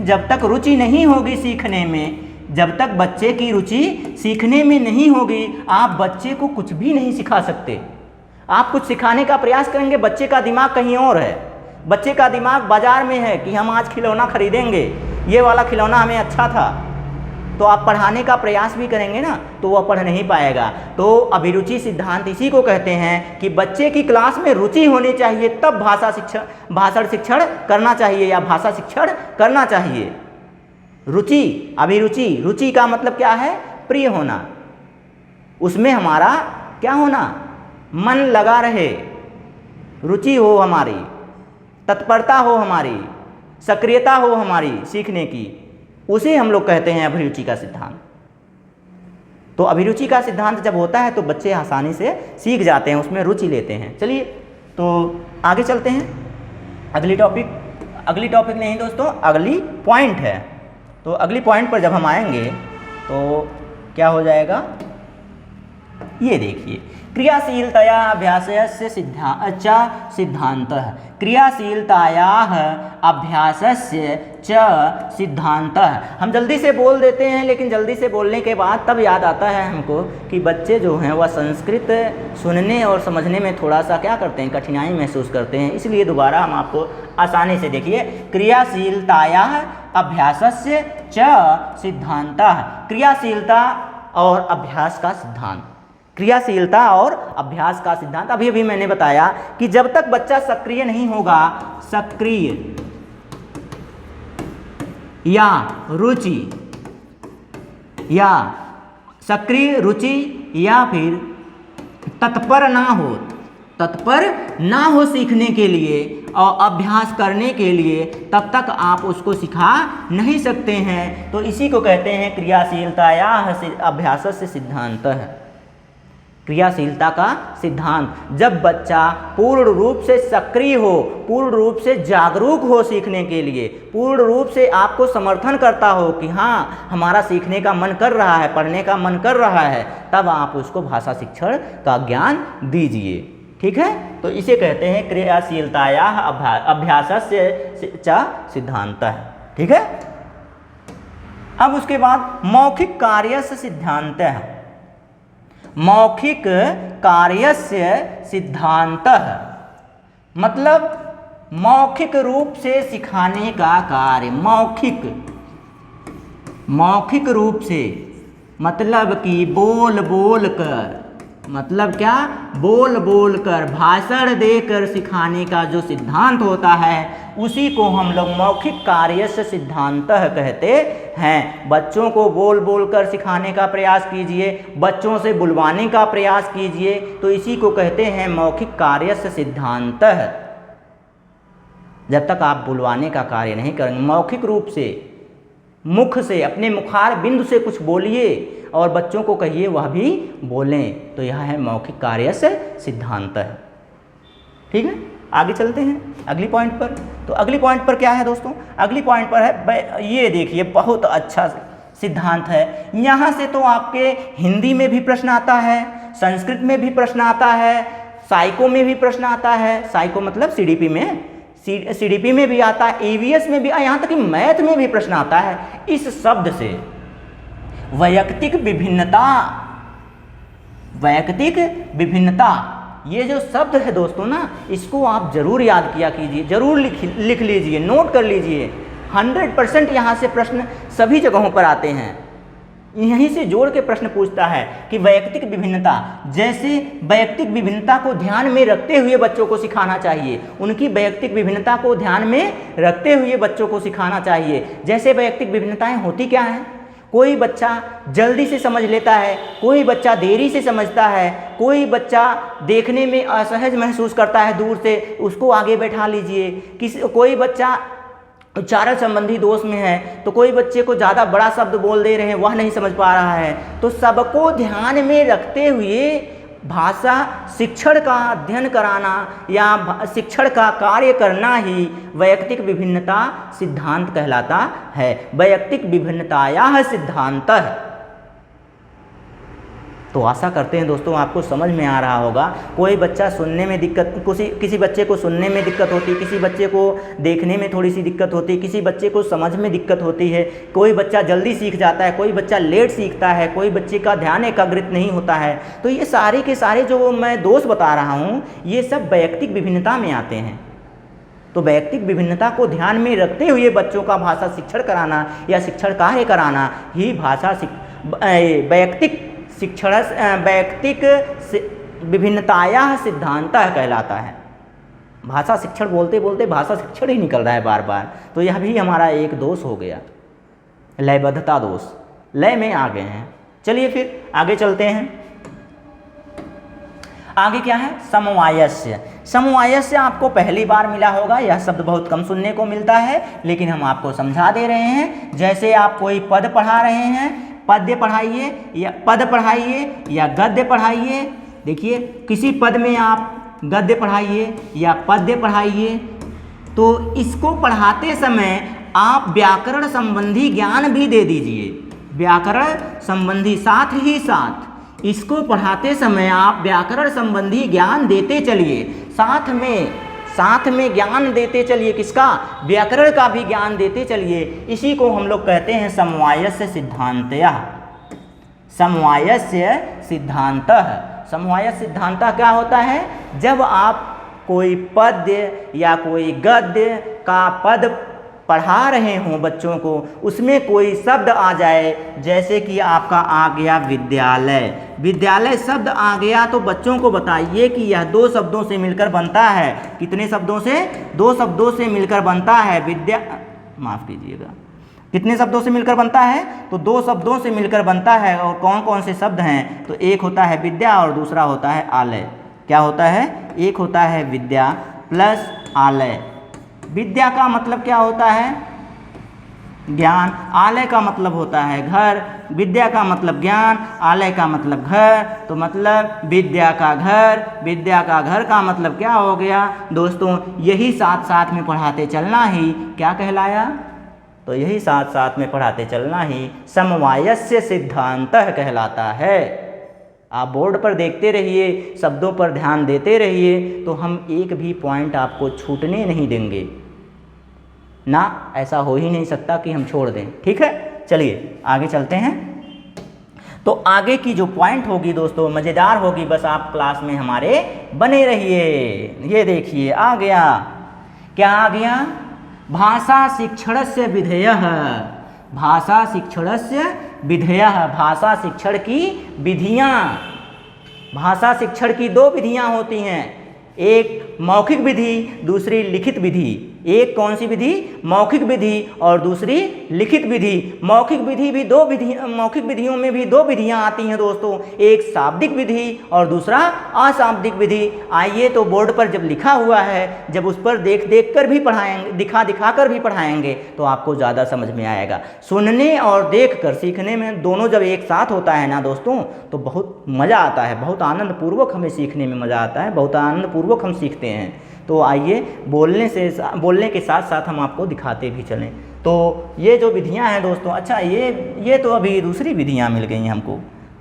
जब तक रुचि नहीं होगी सीखने में, जब तक बच्चे की रुचि सीखने में नहीं होगी, आप बच्चे को कुछ भी नहीं सिखा सकते। आप कुछ सिखाने का प्रयास करेंगे, बच्चे का दिमाग कहीं और है, बच्चे का दिमाग बाजार में है कि हम आज खिलौना खरीदेंगे, ये वाला खिलौना हमें अच्छा था, तो आप पढ़ाने का प्रयास भी करेंगे ना, तो वह पढ़ नहीं पाएगा। तो अभिरुचि सिद्धांत इसी को कहते हैं कि बच्चे की क्लास में रुचि होनी चाहिए, तब भाषण शिक्षण करना चाहिए या भाषा शिक्षण करना चाहिए। रुचि, अभिरुचि, रुचि का मतलब क्या है? प्रिय होना, उसमें हमारा क्या होना? मन लगा रहे, रुचि हो हमारी, तत्परता हो हमारी, सक्रियता हो हमारी सीखने की, उसे हम लोग कहते हैं अभिरुचि का सिद्धांत। तो अभिरुचि का सिद्धांत जब होता है तो बच्चे आसानी से सीख जाते हैं, उसमें रुचि लेते हैं। चलिए तो आगे चलते हैं। अगली टॉपिक नहीं दोस्तों, अगली पॉइंट है। तो अगली पॉइंट पर जब हम आएंगे तो क्या हो जाएगा, ये देखिए, क्रियाशीलतया अभ्यासस्य सिद्धान्तः, क्रियाशीलतायाः अभ्यासस्य च सिद्धान्तः। हम जल्दी से बोल देते हैं, लेकिन जल्दी से बोलने के बाद तब याद आता है हमको कि बच्चे जो हैं वह संस्कृत सुनने और समझने में थोड़ा सा क्या करते हैं, कठिनाई महसूस करते हैं। इसलिए दोबारा हम आपको आसानी से देखिए, क्रियाशीलतायाः अभ्यासस्य च सिद्धान्तः, क्रियाशीलता और अभ्यास का सिद्धांत। क्रियाशीलता और अभ्यास का सिद्धांत अभी मैंने बताया कि जब तक बच्चा सक्रिय नहीं होगा, सक्रिय या रुचि या सक्रिय रुचि या फिर तत्पर ना हो सीखने के लिए और अभ्यास करने के लिए, तब तक आप उसको सिखा नहीं सकते हैं। तो इसी को कहते हैं क्रियाशीलतायाः अभ्यासस्य सिद्धान्तः, क्रियाशीलता का सिद्धांत। जब बच्चा पूर्ण रूप से सक्रिय हो, पूर्ण रूप से जागरूक हो सीखने के लिए, पूर्ण रूप से आपको समर्थन करता हो कि हाँ हमारा सीखने का मन कर रहा है, पढ़ने का मन कर रहा है, तब आप उसको भाषा शिक्षण का ज्ञान दीजिए। ठीक है। तो इसे कहते हैं क्रियाशीलतायाः अभ्यासस्य च सिद्धान्तः। ठीक है। अब उसके बाद मौखिक कार्यस्य सिद्धान्तः, मौखिक कार्यस्य सिद्धान्तः मतलब मौखिक रूप से सिखाने का कार्य। मौखिक रूप से मतलब कि बोल कर, मतलब क्या? बोल कर, भाषण देकर सिखाने का जो सिद्धांत होता है, उसी को हम लोग मौखिक कार्यस्य सिद्धान्तः कहते हैं। बच्चों को बोल कर सिखाने का प्रयास कीजिए, बच्चों से बुलवाने का प्रयास कीजिए, तो इसी को कहते हैं मौखिक कार्यस्य सिद्धान्तः। जब तक आप बुलवाने का कार्य नहीं करेंगे, मौखिक रूप से मुख से, अपने मुखार बिंदु से कुछ बोलिए और बच्चों को कहिए वह भी बोलें, तो यह है मौखिक कार्यस्य सिद्धान्तः। ठीक है। आगे चलते हैं अगली पॉइंट पर। तो अगली पॉइंट पर क्या है दोस्तों? अगली पॉइंट पर है, ये देखिए बहुत अच्छा सिद्धांत है। यहाँ से तो आपके हिंदी में भी प्रश्न आता है, संस्कृत में भी प्रश्न आता है, साइको में भी प्रश्न आता है। साइको मतलब सीडीपी में, सीडीपी में भी आता है, ईवीएस में भी, यहाँ तक कि मैथ में भी प्रश्न आता है। इस शब्द से वैयक्तिक विभिन्नता, ये जो शब्द है दोस्तों ना, इसको आप जरूर याद किया कीजिए, जरूर लिख लीजिए, नोट कर लीजिए। 100% यहाँ से प्रश्न सभी जगहों पर आते हैं, यहीं से जोड़ के प्रश्न पूछता है कि वैयक्तिक विभिन्नता, जैसे वैयक्तिक विभिन्नता को ध्यान में रखते हुए बच्चों को सिखाना चाहिए, उनकी वैयक्तिक विभिन्नता को ध्यान में रखते हुए बच्चों को सिखाना चाहिए। जैसे वैयक्तिक विभिन्नताएं होती क्या हैं? कोई बच्चा जल्दी से समझ लेता है, कोई बच्चा देरी से समझता है, कोई बच्चा देखने में असहज महसूस करता है दूर से, उसको आगे बैठा लीजिए। कोई बच्चा उच्चारण संबंधी दोष में है, तो कोई बच्चे को ज़्यादा बड़ा शब्द बोल दे रहे हैं, वह नहीं समझ पा रहा है, तो सबको ध्यान में रखते हुए भाषा शिक्षण का अध्ययन कराना या शिक्षण का कार्य करना ही वैयक्तिक विभिन्नता सिद्धांत कहलाता है। वैयक्तिक विभिन्नतायाः सिद्धांतः। तो आशा करते हैं दोस्तों आपको समझ में आ रहा होगा। कोई बच्चा सुनने में दिक्कत, किसी बच्चे को सुनने में दिक्कत होती, किसी बच्चे को देखने में थोड़ी सी दिक्कत होती, किसी बच्चे को समझ में दिक्कत होती है, कोई बच्चा जल्दी सीख जाता है, कोई बच्चा लेट सीखता है, कोई बच्चे का ध्यान एकाग्रित नहीं होता है। तो ये सारे के सारे जो मैं दोष बता रहा हूँ ये सब वैयक्तिक विभिन्नता में आते हैं। तो वैयक्तिक विभिन्नता को ध्यान में रखते हुए बच्चों का भाषा शिक्षण कराना या शिक्षण कार्य कराना ही वैयक्तिक विभिन्नतायाः सिद्धांतः कहलाता है। भाषा शिक्षण बोलते बोलते भाषा शिक्षण ही निकल रहा है बार बार, तो यह भी हमारा एक दोष हो गया, लयबद्धता दोष। लय में आ गए हैं। चलिए फिर आगे चलते हैं। आगे क्या है? समवायस्य। समवायस्य आपको पहली बार मिला होगा, यह शब्द बहुत कम सुनने को मिलता है, लेकिन हम आपको समझा दे रहे हैं। जैसे आप कोई पद पढ़ा रहे हैं, पद्य पढ़ाइए या पद पढ़ाइए या गद्य पढ़ाइए। देखिए किसी पद में आप गद्य पढ़ाइए या पद्य पढ़ाइए, तो इसको पढ़ाते समय आप व्याकरण संबंधी ज्ञान भी दे दीजिए। व्याकरण संबंधी साथ ही साथ इसको पढ़ाते समय आप व्याकरण संबंधी ज्ञान देते चलिए, साथ में ज्ञान देते चलिए। किसका? व्याकरण का भी ज्ञान देते चलिए। इसी को हम लोग कहते हैं समवायस्य सिद्धांतः। समवायस्य सिद्धांतः। समवायस्य सिद्धांतः क्या होता है? जब आप कोई पद्य या कोई गद्य का पद पढ़ा रहे हों बच्चों को, उसमें कोई शब्द आ जाए, जैसे कि आपका आ गया विद्यालय। विद्यालय शब्द आ गया तो बच्चों को बताइए कि यह दो शब्दों से मिलकर बनता है। कितने शब्दों से? दो शब्दों से मिलकर बनता है। माफ़ कीजिएगा, कितने शब्दों से मिलकर बनता है? तो दो शब्दों से मिलकर बनता है। और कौन कौन से शब्द हैं? तो एक होता है विद्या और दूसरा होता है आलय। क्या होता है? एक होता है विद्या प्लस आलय। विद्या का मतलब क्या होता है? ज्ञान। आलय का मतलब होता है घर। विद्या का मतलब ज्ञान, आलय का मतलब घर। तो मतलब विद्या का घर। विद्या का घर का मतलब क्या हो गया दोस्तों? यही साथ साथ में पढ़ाते चलना ही क्या कहलाया? तो यही साथ साथ में पढ़ाते चलना ही समवायस्य सिद्धांतः कहलाता है। आप बोर्ड पर देखते रहिए, शब्दों पर ध्यान देते रहिए, तो हम एक भी पॉइंट आपको छूटने नहीं देंगे ना। ऐसा हो ही नहीं सकता कि हम छोड़ दें। ठीक है, चलिए आगे चलते हैं। तो आगे की जो पॉइंट होगी दोस्तों मज़ेदार होगी, बस आप क्लास में हमारे बने रहिए। ये देखिए आ गया, क्या आ गया? भाषा शिक्षणस्य विधेयः। भाषा शिक्षणस्य विधेयः। भाषा शिक्षण की विधियाँ। भाषा शिक्षण की दो विधियाँ होती हैं, एक मौखिक विधि, दूसरी लिखित विधि। एक कौन सी विधि? मौखिक विधि और दूसरी लिखित विधि। मौखिक विधियों में भी दो विधियां आती हैं दोस्तों, एक शाब्दिक विधि और दूसरा अशाब्दिक विधि। आइए तो बोर्ड पर जब लिखा हुआ है, जब उस पर देख कर भी पढ़ाएंगे, दिखा कर भी पढ़ाएंगे तो आपको ज़्यादा समझ में आएगा। सुनने और देख कर सीखने में दोनों जब एक साथ होता है ना दोस्तों, तो बहुत मज़ा आता है, बहुत आनंदपूर्वक हमें सीखने में मज़ा आता है, बहुत आनंदपूर्वक हम सीखते हैं। तो आइए बोलने के साथ साथ हम आपको दिखाते भी चलें। तो ये जो विधियां हैं दोस्तों, अच्छा ये तो अभी दूसरी विधियां मिल गई हमको।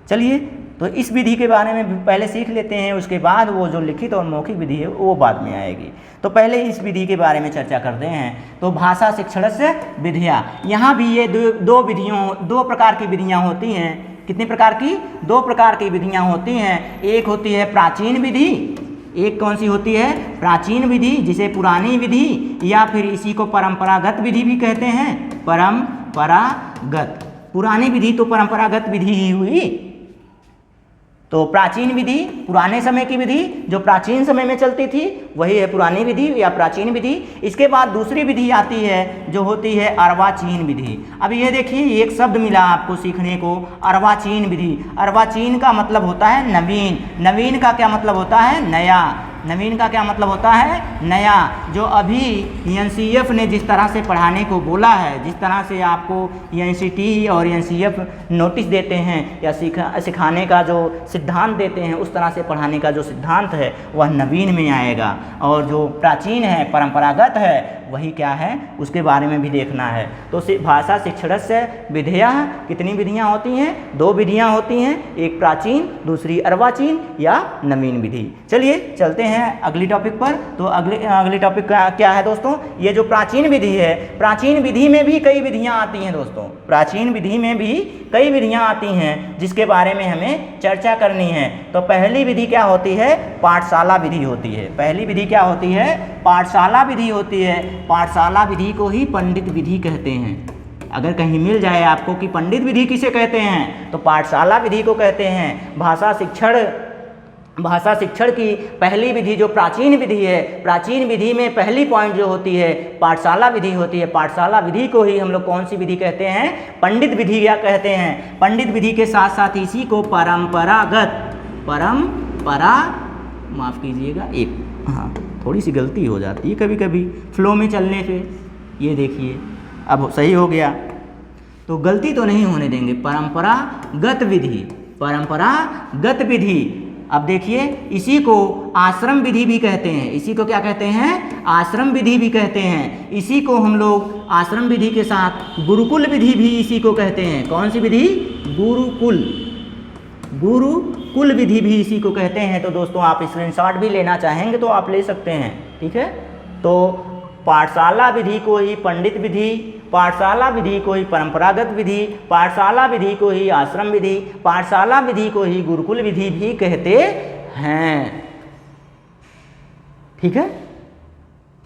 चलिए तो इस विधि के बारे में पहले सीख लेते हैं, उसके बाद वो जो लिखित और मौखिक विधि है वो बाद में आएगी। तो पहले इस विधि के बारे में चर्चा करते हैं। तो भाषा शिक्षणस्य विधियाँ, यहाँ भी ये दो प्रकार की विधियाँ होती हैं। कितने प्रकार की? दो प्रकार की विधियाँ होती हैं। एक होती है प्राचीन विधि, एक कौन सी होती है? प्राचीन विधि, जिसे पुरानी विधि या फिर इसी को परंपरागत विधि भी कहते हैं। परंपरागत, पुरानी विधि तो परंपरागत विधि ही हुई। तो प्राचीन विधि, पुराने समय की विधि जो प्राचीन समय में चलती थी, वही है पुरानी विधि या प्राचीन विधि। इसके बाद दूसरी विधि आती है जो होती है अर्वाचीन विधि। अब ये देखिए एक शब्द मिला आपको सीखने को, अर्वाचीन विधि। अर्वाचीन का मतलब होता है नवीन। नवीन का क्या मतलब होता है? नया। नवीन का क्या मतलब होता है? नया। जो अभी एनसीईएफ ने जिस तरह से पढ़ाने को बोला है, जिस तरह से आपको एनसीटी और एनसीईएफ नोटिस देते हैं या सिखाने का जो सिद्धांत देते हैं, उस तरह से पढ़ाने का जो सिद्धांत है वह नवीन में आएगा। और जो प्राचीन है, परंपरागत है, वही क्या है उसके बारे में भी देखना है। तो भाषा शिक्षणस्य विधेया, कितनी विधियाँ होती हैं? 2 विधियाँ होती हैं, एक प्राचीन, दूसरी अर्वाचीन या नवीन विधि। चलिए चलते हैं अगली टॉपिक पर। तो अगली टॉपिक क्या है दोस्तों? ये जो प्राचीन विधि है, प्राचीन विधि में भी कई विधियाँ आती हैं दोस्तों। प्राचीन विधि में भी कई विधियाँ आती हैं जिसके बारे में हमें चर्चा करनी है। तो पहली विधि क्या होती है? पाठशाला विधि होती है। पहली विधि क्या होती है? पाठशाला विधि होती है। पाठशाला विधि को ही पंडित विधि कहते हैं। अगर कहीं मिल जाए आपको कि पंडित विधि किसे कहते हैं, तो पाठशाला विधि को कहते हैं। भाषा शिक्षण की पहली विधि जो प्राचीन विधि है, प्राचीन विधि में पहली पॉइंट जो होती है पाठशाला विधि होती है। पाठशाला विधि को ही हम लोग कौन सी विधि कहते हैं? पंडित विधि क्या कहते हैं? पंडित विधि के साथ साथ इसी को माफ़ कीजिएगा, थोड़ी सी गलती हो जाती है कभी कभी फ्लो में चलने पे। ये देखिए अब सही हो गया, तो गलती तो नहीं होने देंगे। परंपरागत विधि। अब देखिए इसी को आश्रम विधि भी कहते हैं। इसी को क्या कहते हैं? आश्रम विधि भी कहते हैं। इसी को हम लोग आश्रम विधि के साथ गुरुकुल विधि भी इसी को कहते हैं। कौन सी विधि? गुरुकुल विधि भी इसी को कहते हैं। तो दोस्तों आप स्क्रीनशॉट भी लेना चाहेंगे तो आप ले सकते हैं, ठीक है। तो पाठशाला विधि को ही पंडित विधि, पाठशाला विधि को ही परंपरागत विधि, पाठशाला विधि को ही आश्रम विधि, पाठशाला विधि को ही गुरुकुल विधि भी कहते हैं, ठीक है।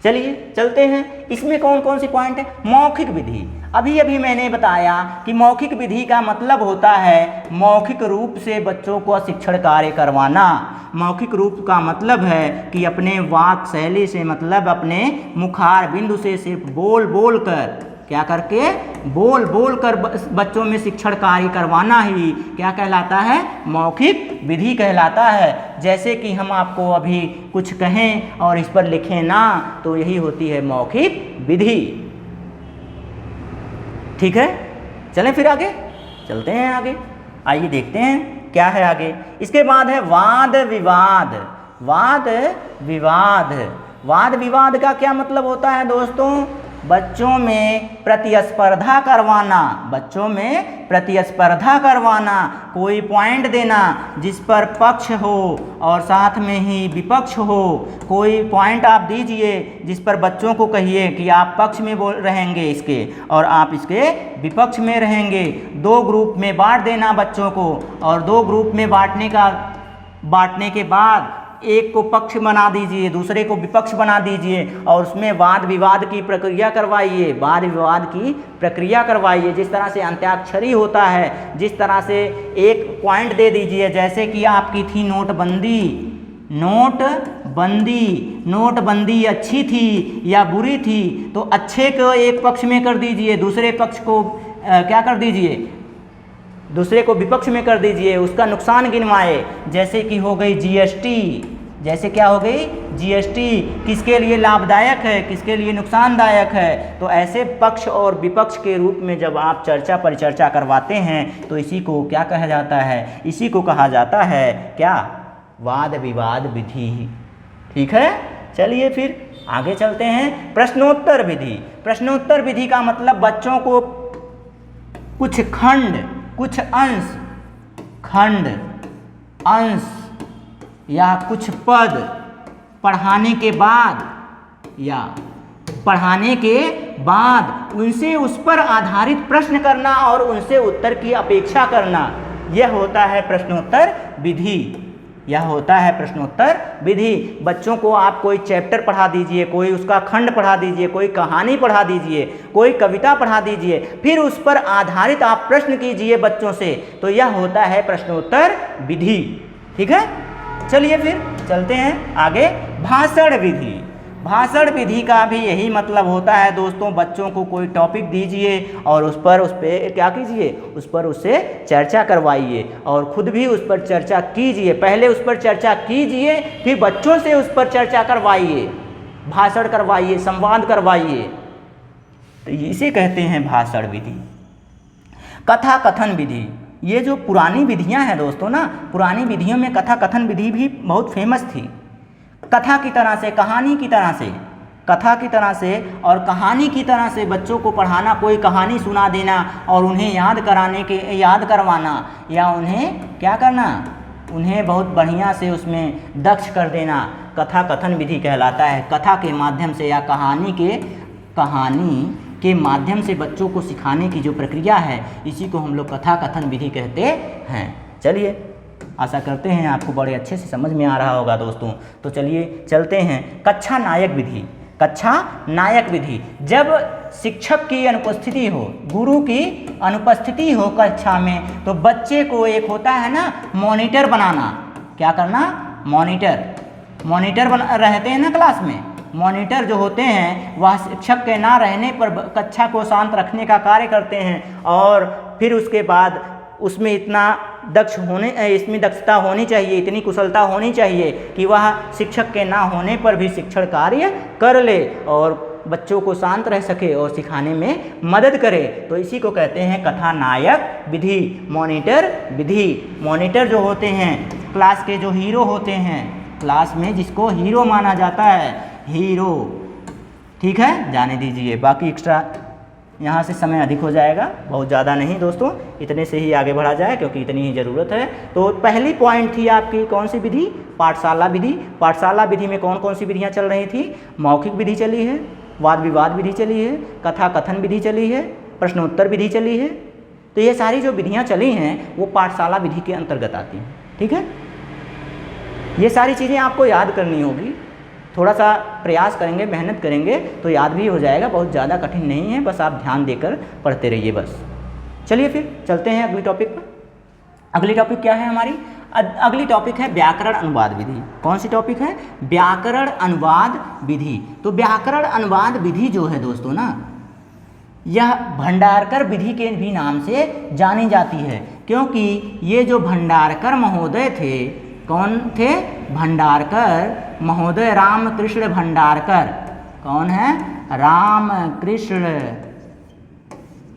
चलिए चलते हैं, इसमें कौन कौन सी पॉइंट है? मौखिक विधि। अभी मैंने बताया कि मौखिक विधि का मतलब होता है मौखिक रूप से बच्चों को शिक्षण कार्य करवाना। मौखिक रूप का मतलब है कि अपने वाक शैली से, मतलब अपने मुखार बिंदु से सिर्फ बोल कर, क्या करके? बोल कर बच्चों में शिक्षण कार्य करवाना ही क्या कहलाता है? मौखिक विधि कहलाता है। जैसे कि हम आपको अभी कुछ कहें और इस पर लिखें ना, तो यही होती है मौखिक विधि, ठीक है। चलें फिर आगे चलते हैं। आगे आइए देखते हैं क्या है आगे। इसके बाद है वाद विवाद। वाद विवाद का क्या मतलब होता है दोस्तों? बच्चों में प्रतिस्पर्धा करवाना, कोई पॉइंट देना जिस पर पक्ष हो और साथ में ही विपक्ष हो। कोई पॉइंट आप दीजिए जिस पर बच्चों को कहिए कि आप पक्ष में रहेंगे इसके और आप इसके विपक्ष में रहेंगे। 2 ग्रुप में बांट देना बच्चों को, और 2 ग्रुप में बांटने के बाद एक को पक्ष बना दीजिए, दूसरे को विपक्ष बना दीजिए और उसमें वाद विवाद की प्रक्रिया करवाइए। जिस तरह से अंत्याक्षरी होता है, जिस तरह से एक पॉइंट दे दीजिए, जैसे कि आपकी थी नोटबंदी अच्छी थी या बुरी थी, तो अच्छे को एक पक्ष में कर दीजिए, दूसरे पक्ष को क्या कर दीजिए? दूसरे को विपक्ष में कर दीजिए, उसका नुकसान गिनवाए। जैसे कि हो गई जीएसटी, जैसे क्या हो गई? जीएसटी किसके लिए लाभदायक है, किसके लिए नुकसानदायक है। तो ऐसे पक्ष और विपक्ष के रूप में जब आप परिचर्चा करवाते हैं तो इसी को क्या कहा जाता है? इसी को कहा जाता है क्या? वाद विवाद विधि, ठीक है। चलिए फिर आगे चलते हैं। प्रश्नोत्तर विधि। प्रश्नोत्तर विधि का मतलब बच्चों को कुछ अंश या कुछ पद पढ़ाने के बाद उनसे उस पर आधारित प्रश्न करना और उनसे उत्तर की अपेक्षा करना, यह होता है प्रश्नोत्तर विधि। बच्चों को आप कोई चैप्टर पढ़ा दीजिए, कोई उसका खंड पढ़ा दीजिए, कोई कहानी पढ़ा दीजिए, कोई कविता पढ़ा दीजिए, फिर उस पर आधारित आप प्रश्न कीजिए बच्चों से, तो यह होता है प्रश्नोत्तर विधि, ठीक है। चलिए फिर चलते हैं आगे। भाषण विधि। भाषण विधि का भी यही मतलब होता है दोस्तों, बच्चों को कोई टॉपिक दीजिए और उस पर क्या कीजिए, उस पर उससे चर्चा करवाइए और खुद भी उस पर चर्चा कीजिए। पहले उस पर चर्चा कीजिए, फिर बच्चों से उस पर चर्चा करवाइए, भाषण करवाइए, संवाद करवाइए। तो इसे कहते हैं भाषण विधि। कथा कथन विधि, ये जो पुरानी विधियां हैं दोस्तों ना, पुरानी विधियों में कथा कथन विधि भी बहुत फेमस थी। कथा की तरह से, कहानी की तरह से, कथा की तरह से और कहानी की तरह से बच्चों को पढ़ाना, कोई कहानी सुना देना और उन्हें याद करवाना या उन्हें क्या करना, उन्हें बहुत बढ़िया से उसमें दक्ष कर देना, कथा कथन विधि कहलाता है। कथा के माध्यम से या कहानी के माध्यम से बच्चों को सिखाने की जो प्रक्रिया है, इसी को हम लोग कथा कथन विधि कहते हैं। चलिए, आशा करते हैं आपको बड़े अच्छे से समझ में आ रहा होगा दोस्तों। तो चलिए चलते हैं कक्षा नायक विधि। कक्षा नायक विधि, जब शिक्षक की अनुपस्थिति हो, गुरु की अनुपस्थिति हो कक्षा में, तो बच्चे को एक होता है ना मॉनिटर बनाना। क्या करना, मॉनिटर रहते हैं ना क्लास में। मॉनिटर जो होते हैं वह शिक्षक के ना रहने पर कक्षा को शांत रखने का कार्य करते हैं और फिर उसके बाद उसमें इसमें दक्षता होनी चाहिए, इतनी कुशलता होनी चाहिए कि वह शिक्षक के ना होने पर भी शिक्षण कार्य कर ले और बच्चों को शांत रह सके और सिखाने में मदद करे। तो इसी को कहते हैं कथा नायक विधि, मॉनिटर विधि। मॉनिटर जो होते हैं क्लास के, जो हीरो होते हैं क्लास में, जिसको हीरो माना जाता है, हीरो, ठीक है, जाने दीजिए। बाकी एक्स्ट्रा यहाँ से समय अधिक हो जाएगा, बहुत ज़्यादा नहीं दोस्तों, इतने से ही आगे बढ़ा जाए क्योंकि इतनी ही ज़रूरत है। तो पहली पॉइंट थी आपकी कौन सी विधि, पाठशाला विधि। पाठशाला विधि में कौन कौन सी विधियाँ चल रही थी, मौखिक विधि चली है, वाद विवाद विधि चली है, कथा कथन विधि चली है, प्रश्नोत्तर विधि चली है। तो ये सारी जो विधियाँ चली हैं वो पाठशाला विधि के अंतर्गत आती हैं। ठीक है, ये सारी चीज़ें आपको याद करनी होगी, थोड़ा सा प्रयास करेंगे, मेहनत करेंगे तो याद भी हो जाएगा, बहुत ज़्यादा कठिन नहीं है, बस आप ध्यान देकर पढ़ते रहिए बस। चलिए फिर चलते हैं अगली टॉपिक पर। अगली टॉपिक क्या है हमारी, अगली टॉपिक है व्याकरण अनुवाद विधि। कौन सी टॉपिक है, व्याकरण अनुवाद विधि। तो व्याकरण अनुवाद विधि जो है दोस्तों ना, यह भंडारकर विधि के भी नाम से जानी जाती है, क्योंकि ये जो भंडारकर महोदय थे, कौन थे, भंडारकर महोदय, रामकृष्ण भंडारकर। कौन है, रामकृष्ण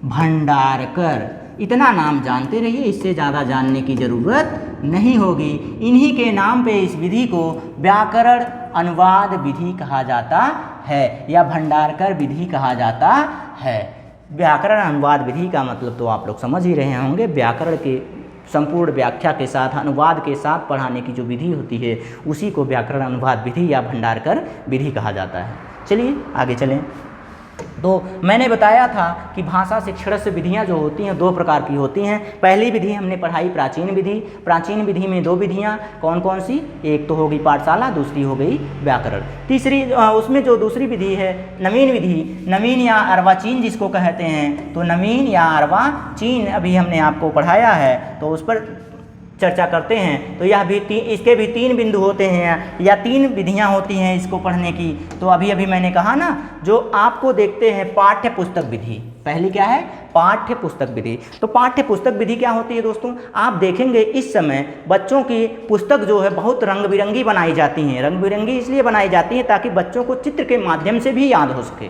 भंडारकर। इतना नाम जानते रहिए, इससे ज़्यादा जानने की ज़रूरत नहीं होगी। इन्हीं के नाम पे इस विधि को व्याकरण अनुवाद विधि कहा जाता है या भंडारकर विधि कहा जाता है। व्याकरण अनुवाद विधि का मतलब तो आप लोग समझ ही रहे होंगे, व्याकरण के संपूर्ण व्याख्या के साथ, अनुवाद के साथ पढ़ाने की जो विधि होती है उसी को व्याकरण अनुवाद विधि या भंडारकर विधि कहा जाता है। चलिए आगे चलें। तो मैंने बताया था कि भाषा शिक्षण से विधियाँ जो होती हैं दो प्रकार की होती हैं। पहली विधि हमने पढ़ाई प्राचीन विधि। प्राचीन विधि में दो विधियाँ कौन कौन सी, एक तो हो गई पाठशाला, दूसरी हो गई व्याकरण। तीसरी उसमें जो दूसरी विधि है नवीन विधि, नवीन या अर्वाचीन जिसको कहते हैं, तो नवीन या अर्वाचीन अभी हमने आपको पढ़ाया है, तो उस पर चर्चा करते हैं। तो यह भी इसके भी तीन बिंदु होते हैं या तीन विधियां होती हैं इसको पढ़ने की। तो अभी मैंने कहा ना, जो आपको देखते हैं पाठ्य पुस्तक विधि, पहली क्या है, पाठ्य पुस्तक विधि। तो पाठ्य पुस्तक विधि क्या होती है दोस्तों, आप देखेंगे इस समय बच्चों की पुस्तक जो है बहुत रंग बिरंगी बनाई जाती हैं। रंग बिरंगी इसलिए बनाई जाती हैं ताकि बच्चों को चित्र के माध्यम से भी याद हो सके,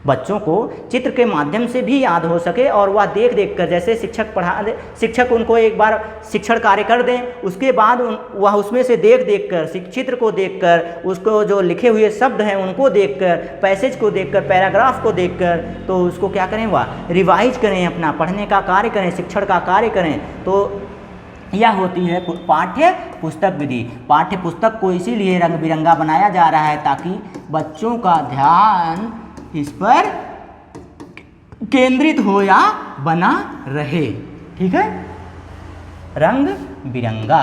बच्चों को चित्र के माध्यम से भी याद हो सके और वह देख देख कर, जैसे शिक्षक उनको एक बार शिक्षण कार्य कर दें, उसके बाद वह उसमें से देख देख कर, चित्र को देख कर, उसको जो लिखे हुए शब्द हैं उनको देख कर, पैसेज को देख कर, पैराग्राफ को देख कर, तो उसको क्या करें, वह रिवाइज करें, अपना पढ़ने का कार्य करें, शिक्षण का कार्य करें। तो यह होती है पाठ्य पुस्तक विधि। पाठ्य पुस्तक को इसीलिए रंग बिरंगा बनाया जा रहा है ताकि बच्चों का ध्यान इस पर केंद्रित हो या बना रहे। ठीक है, रंग बिरंगा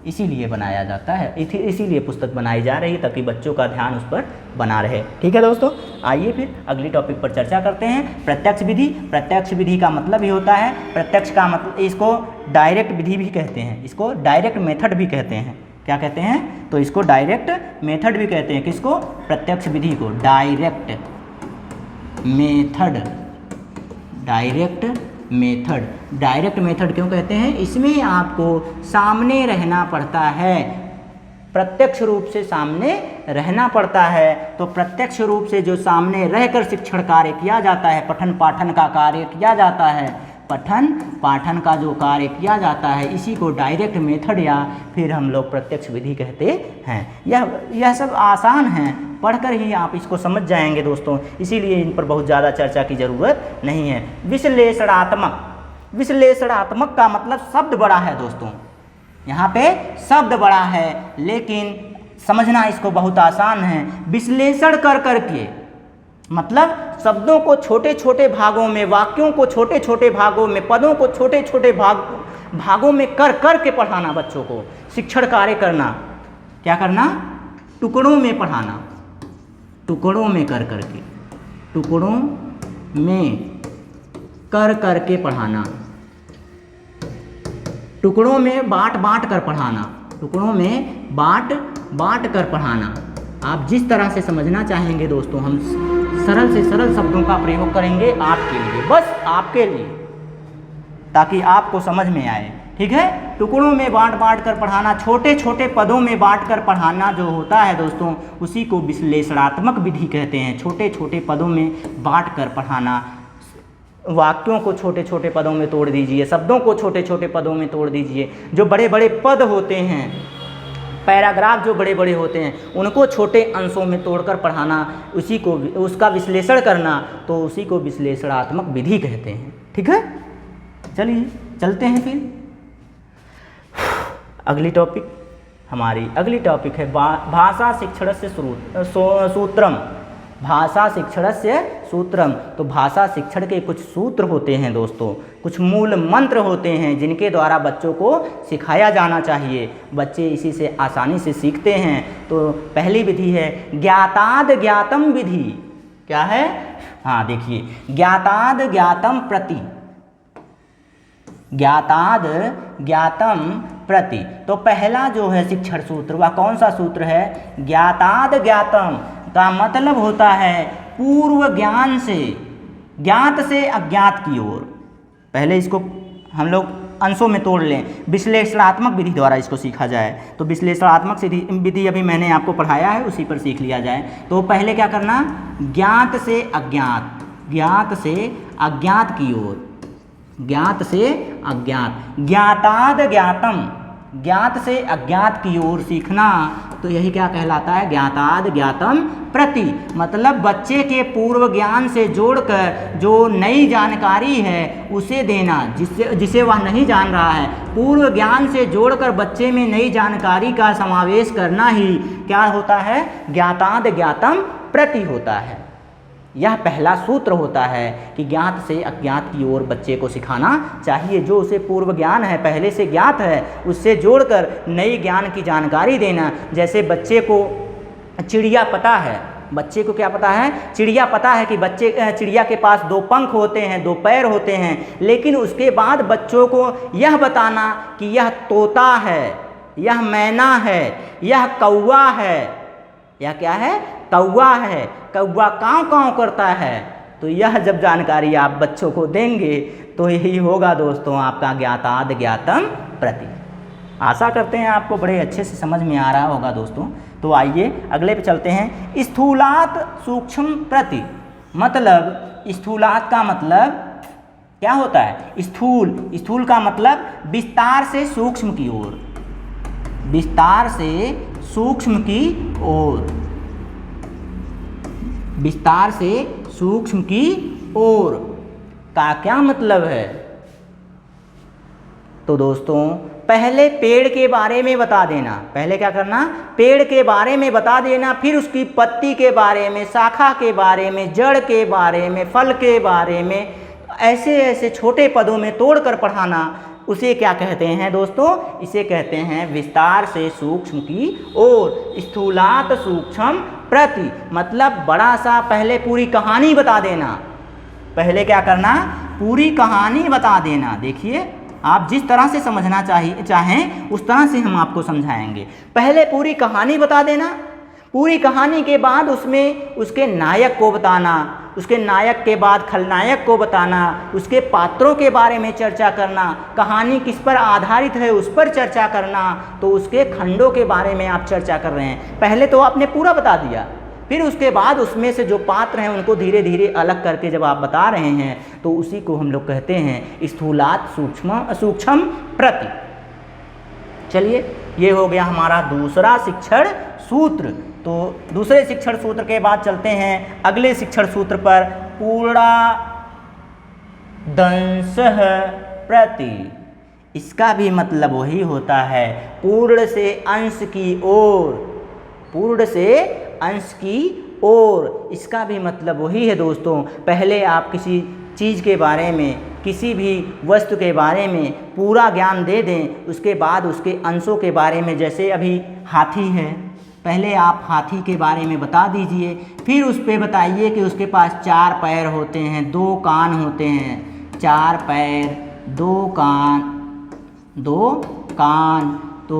इसीलिए बनाया जाता है, इसीलिए पुस्तक बनाई जा रही है ताकि बच्चों का ध्यान उस पर बना रहे। ठीक है दोस्तों, आइए फिर अगली टॉपिक पर चर्चा करते हैं, प्रत्यक्ष विधि। प्रत्यक्ष विधि का मतलब ही होता है, प्रत्यक्ष का मतलब, इसको डायरेक्ट विधि भी कहते हैं, इसको डायरेक्ट मेथड भी कहते हैं। क्या कहते हैं? तो इसको डायरेक्ट मेथड भी कहते हैं। किसको? प्रत्यक्ष विधि को direct method. Direct method, direct method क्यों कहते हैं? इसमें आपको सामने रहना पड़ता है, प्रत्यक्ष रूप से सामने रहना पड़ता है। तो प्रत्यक्ष रूप से जो सामने रहकर शिक्षण कार्य किया जाता है, पठन पाठन का कार्य किया जाता है, पठन पाठन का जो कार्य किया जाता है, इसी को डायरेक्ट मेथड या फिर हम लोग प्रत्यक्ष विधि कहते हैं। यह सब आसान है, पढ़कर ही आप इसको समझ जाएंगे दोस्तों, इसीलिए इन पर बहुत ज़्यादा चर्चा की ज़रूरत नहीं है। विश्लेषणात्मक, विश्लेषणात्मक का मतलब शब्द बड़ा है दोस्तों, यहाँ पे शब्द बड़ा है लेकिन समझना इसको बहुत आसान है। विश्लेषण कर करके मतलब शब्दों को छोटे छोटे भागों में, वाक्यों को छोटे छोटे भागों में, पदों को छोटे छोटे भागों में कर कर के पढ़ाना, बच्चों को शिक्षण कार्य करना। क्या करना? टुकड़ों में पढ़ाना, टुकड़ों में कर करके, टुकड़ों में कर करके पढ़ाना, टुकड़ों में बांट बांट कर पढ़ाना, टुकड़ों में बांट बांट कर पढ़ाना। आप जिस तरह से समझना चाहेंगे दोस्तों, हम सरल से सरल शब्दों का प्रयोग करेंगे आपके लिए, बस आपके लिए, ताकि आपको समझ में आए। ठीक है? टुकड़ों में बांट बांट कर पढ़ाना, छोटे छोटे पदों में बांट कर पढ़ाना जो होता है दोस्तों, उसी को विश्लेषणात्मक विधि कहते हैं। छोटे छोटे पदों में बांट कर पढ़ाना, वाक्यों को छोटे छोटे पदों में तोड़ दीजिए, शब्दों को छोटे छोटे पदों में तोड़ दीजिए। जो बड़े बड़े पद होते हैं, पैराग्राफ जो बड़े बड़े होते हैं, उनको छोटे अंशों में तोड़कर पढ़ाना, उसी को, उसका विश्लेषण करना, तो उसी को विश्लेषणात्मक विधि कहते हैं। ठीक है? चलिए चलते हैं फिर अगली टॉपिक। हमारी अगली टॉपिक है भाषा शिक्षणस्य सूत्रम। भाषा शिक्षणस्य सूत्रम। तो भाषा शिक्षण के कुछ सूत्र होते हैं दोस्तों, कुछ मूल मंत्र होते हैं जिनके द्वारा बच्चों को सिखाया जाना चाहिए, बच्चे इसी से आसानी से सीखते हैं। तो पहली विधि है ज्ञाताद ज्ञातम विधि। क्या है? हाँ देखिए, ज्ञाताद ज्ञातम प्रति, ज्ञाताद ज्ञातम प्रति। तो पहला जो है शिक्षण सूत्र, वह कौन सा सूत्र है? ज्ञाताद ज्ञातम का मतलब होता है पूर्व ज्ञान से, ज्ञात से अज्ञात की ओर। पहले इसको हम लोग अंशों में तोड़ लें, विश्लेषणात्मक विधि द्वारा इसको सीखा जाए। तो विश्लेषणात्मक विधि अभी मैंने आपको पढ़ाया है, उसी पर सीख लिया जाए। तो पहले क्या करना? ज्ञात से अज्ञात, ज्ञात से अज्ञात की ओर, ज्ञात से अज्ञात, ज्ञाताद ज्ञातम, ज्ञात से अज्ञात की ओर सीखना। तो यही क्या कहलाता है? ज्ञाताद ज्ञातम प्रति। मतलब बच्चे के पूर्व ज्ञान से जोड़कर जो नई जानकारी है उसे देना, जिसे वह नहीं जान रहा है, पूर्व ज्ञान से जोड़कर बच्चे में नई जानकारी का समावेश करना ही क्या होता है? ज्ञाताद ज्ञातम प्रति होता है। यह पहला सूत्र होता है कि ज्ञात से अज्ञात की ओर बच्चे को सिखाना चाहिए। जो उसे पूर्व ज्ञान है, पहले से ज्ञात है, उससे जोड़कर नई ज्ञान की जानकारी देना। जैसे बच्चे को चिड़िया पता है, बच्चे को क्या पता है? चिड़िया पता है कि चिड़िया के पास 2 पंख होते हैं, 2 पैर होते हैं, लेकिन उसके बाद बच्चों को यह बताना कि यह तोता है, यह मैना है, यह कौवा है। यह क्या है? कौवा है। कौवा काँव काँव करता है। तो यह जब जानकारी आप बच्चों को देंगे तो यही होगा दोस्तों आपका ज्ञाताद ज्ञातम प्रति। आशा करते हैं आपको बड़े अच्छे से समझ में आ रहा होगा दोस्तों। तो आइए अगले पे चलते हैं। स्थूलात सूक्ष्म प्रति। मतलब स्थूलात का मतलब क्या होता है? स्थूल। स्थूल का मतलब विस्तार से सूक्ष्म की ओर, विस्तार से सूक्ष्म की ओर, विस्तार से सूक्ष्म की ओर का क्या मतलब है? तो दोस्तों पहले पेड़ के बारे में बता देना। पहले क्या करना? पेड़ के बारे में बता देना, फिर उसकी पत्ती के बारे में, शाखा के बारे में, जड़ के बारे में, फल के बारे में, ऐसे ऐसे छोटे पदों में तोड़कर पढ़ाना। उसे क्या कहते हैं दोस्तों? इसे कहते हैं विस्तार से सूक्ष्म की ओर। स्थूलात सूक्ष्म प्रति मतलब बड़ा सा पहले पूरी कहानी बता देना। पहले क्या करना? पूरी कहानी बता देना। देखिए आप जिस तरह से समझना चाहें उस तरह से हम आपको समझाएंगे। पहले पूरी कहानी बता देना, पूरी कहानी के बाद उसमें उसके नायक को बताना, उसके नायक के बाद खलनायक को बताना, उसके पात्रों के बारे में चर्चा करना, कहानी किस पर आधारित है उस पर चर्चा करना, तो उसके खंडों के बारे में आप चर्चा कर रहे हैं। पहले तो आपने पूरा बता दिया, फिर उसके बाद उसमें से जो पात्र हैं उनको धीरे धीरे अलग करके जब आप बता रहे हैं तो उसी को हम लोग कहते हैं स्थूलात सूक्ष्म प्रति। चलिए, ये हो गया हमारा दूसरा शिक्षण सूत्र। तो दूसरे शिक्षण सूत्र के बाद चलते हैं अगले शिक्षण सूत्र पर, पूर्णादंशः प्रति। इसका भी मतलब वही होता है, पूर्ण से अंश की ओर, पूर्ण से अंश की ओर। इसका भी मतलब वही है दोस्तों। पहले आप किसी चीज़ के बारे में, किसी भी वस्तु के बारे में पूरा ज्ञान दे दें, उसके बाद उसके अंशों के बारे में, जैसे अभी हाथी है, पहले आप हाथी के बारे में बता दीजिए, फिर उस पे बताइए कि उसके पास 4 पैर होते हैं, 2 कान होते हैं, 4 पैर 2 कान, 2 कान, तो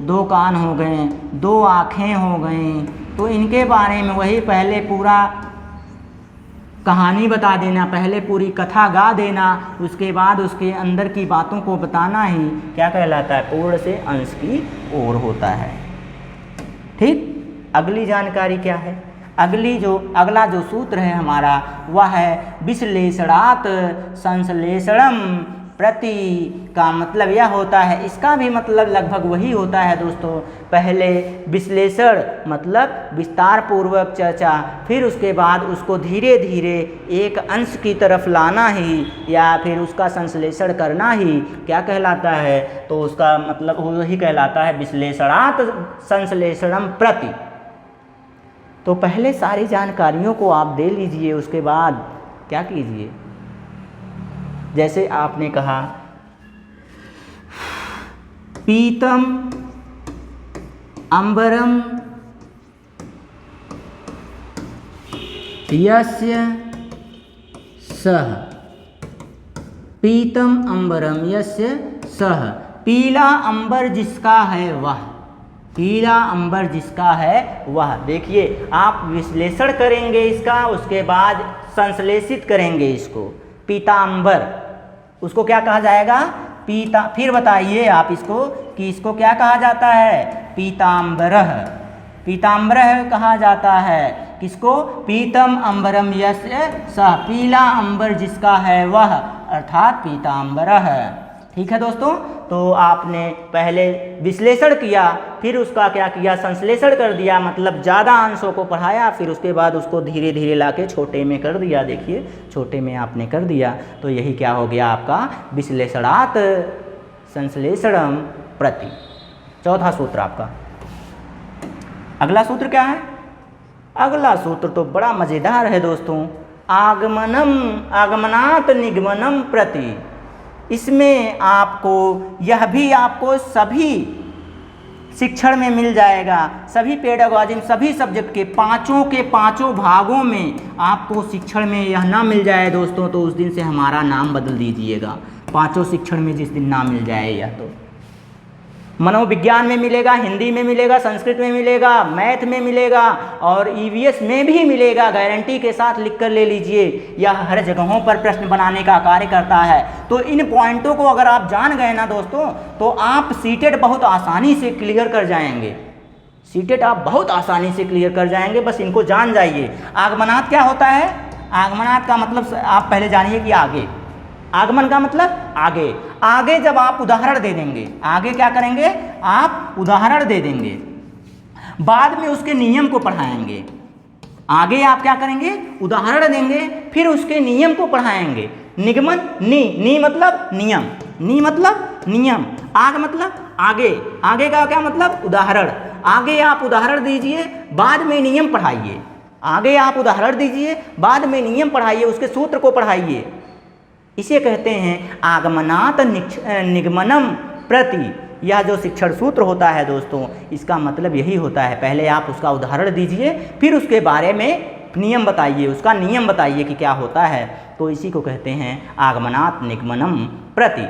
2 कान हो गए, 2 आँखें हो गई। तो इनके बारे में वही पहले पूरा कहानी बता देना, पहले पूरी कथा गा देना, उसके बाद उसके अंदर की बातों को बताना ही क्या कहलाता है, पूर्ण से अंश की ओर होता है। ठीक, अगली जानकारी क्या है, अगला जो सूत्र है हमारा वह है विश्लेषणात् संश्लेषणम प्रति। का मतलब यह होता है, इसका भी मतलब लगभग वही होता है दोस्तों। पहले विश्लेषण मतलब विस्तार पूर्वक चर्चा, फिर उसके बाद उसको धीरे धीरे एक अंश की तरफ लाना ही या फिर उसका संश्लेषण करना ही क्या कहलाता है, तो उसका मतलब वही कहलाता है विश्लेषणात् संश्लेषणम प्रति। तो पहले सारी जानकारियों को आप दे लीजिए, उसके बाद क्या कीजिए, जैसे आपने कहा पीतम अंबरम यस्य सह, पीतम अंबरम यस्य सह, पीला अंबर जिसका है वह, पीला अंबर जिसका है वह। देखिए, आप विश्लेषण करेंगे इसका, उसके बाद संश्लेषित करेंगे इसको, पीतांबर, उसको क्या कहा जाएगा, पीता। फिर बताइए आप इसको कि इसको क्या कहा जाता है, पीतांबरः, पीतांबरः कहा जाता है किसको, पीतम अंबरम यस्य सः, पीला अंबर जिसका है वह, अर्थात पीतांबरः। ठीक है दोस्तों, तो आपने पहले विश्लेषण किया, फिर उसका क्या किया, संश्लेषण कर दिया, मतलब ज़्यादा अंशों को पढ़ाया, फिर उसके बाद उसको धीरे धीरे लाके छोटे में कर दिया। देखिए, छोटे में आपने कर दिया, तो यही क्या हो गया आपका विश्लेषणात् संश्लेषणम प्रति। चौथा सूत्र आपका। अगला सूत्र क्या है, अगला सूत्र तो बड़ा मज़ेदार है दोस्तों, आगमनात् निगमनम प्रति। इसमें आपको यह भी आपको सभी शिक्षण में मिल जाएगा, सभी पेडागॉजी में, सभी सब्जेक्ट के पाँचों भागों में आपको शिक्षण में यह ना मिल जाए दोस्तों, तो उस दिन से हमारा नाम बदल दीजिएगा। 5 शिक्षण में जिस दिन ना मिल जाए यह, तो मनोविज्ञान में मिलेगा, हिंदी में मिलेगा, संस्कृत में मिलेगा, मैथ में मिलेगा और ईवीएस में भी मिलेगा, गारंटी के साथ लिख कर ले लीजिए। यह हर जगहों पर प्रश्न बनाने का कार्य करता है। तो इन पॉइंटों को अगर आप जान गए ना दोस्तों, तो आप सीटेट बहुत आसानी से क्लियर कर जाएंगे, सीटेट आप बहुत आसानी से क्लियर कर जाएंगे, बस इनको जान जाइए। आगमनात् क्या होता है, आगमनात् का मतलब आप पहले जानिए कि आगे, आगमन का मतलब आगे, आगे जब आप उदाहरण दे देंगे, आगे क्या करेंगे, आप उदाहरण दे देंगे, बाद में उसके नियम को पढ़ाएंगे। आगे आप क्या करेंगे, उदाहरण देंगे, फिर उसके नियम को पढ़ाएंगे। निगमन, नी मतलब नियम, नी मतलब नियम, आग मतलब आगे, आगे का क्या मतलब उदाहरण। आगे आप उदाहरण दीजिए, बाद में नियम पढ़ाइए, आगे आप उदाहरण दीजिए, बाद में नियम पढ़ाइए, उसके सूत्र को पढ़ाइए। इसे कहते हैं आगमनात् निगमनम प्रति। यह जो शिक्षण सूत्र होता है दोस्तों, इसका मतलब यही होता है, पहले आप उसका उदाहरण दीजिए, फिर उसके बारे में नियम बताइए, उसका नियम बताइए कि क्या होता है, तो इसी को कहते हैं आगमनात् निगमनम प्रति।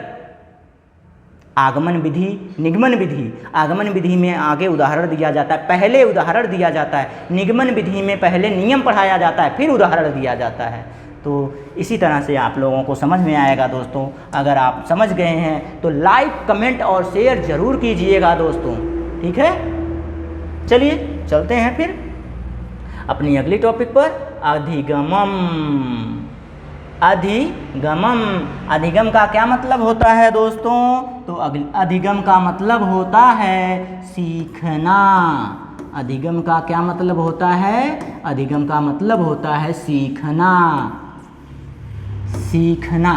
आगमन विधि, निगमन विधि। आगमन विधि में आगे उदाहरण दिया जाता है, पहले उदाहरण दिया जाता है। निगमन विधि में पहले नियम पढ़ाया जाता है, फिर उदाहरण दिया जाता है। तो इसी तरह से आप लोगों को समझ में आएगा दोस्तों। अगर आप समझ गए हैं तो लाइक, कमेंट और शेयर ज़रूर कीजिएगा दोस्तों, ठीक है। चलिए चलते हैं फिर अपनी अगली टॉपिक पर, अधिगमम। अधिगमम, अधिगम का क्या मतलब होता है दोस्तों? तो अधिगम का मतलब होता है सीखना। अधिगम का क्या मतलब होता है? अधिगम का मतलब होता है सीखना। सीखना,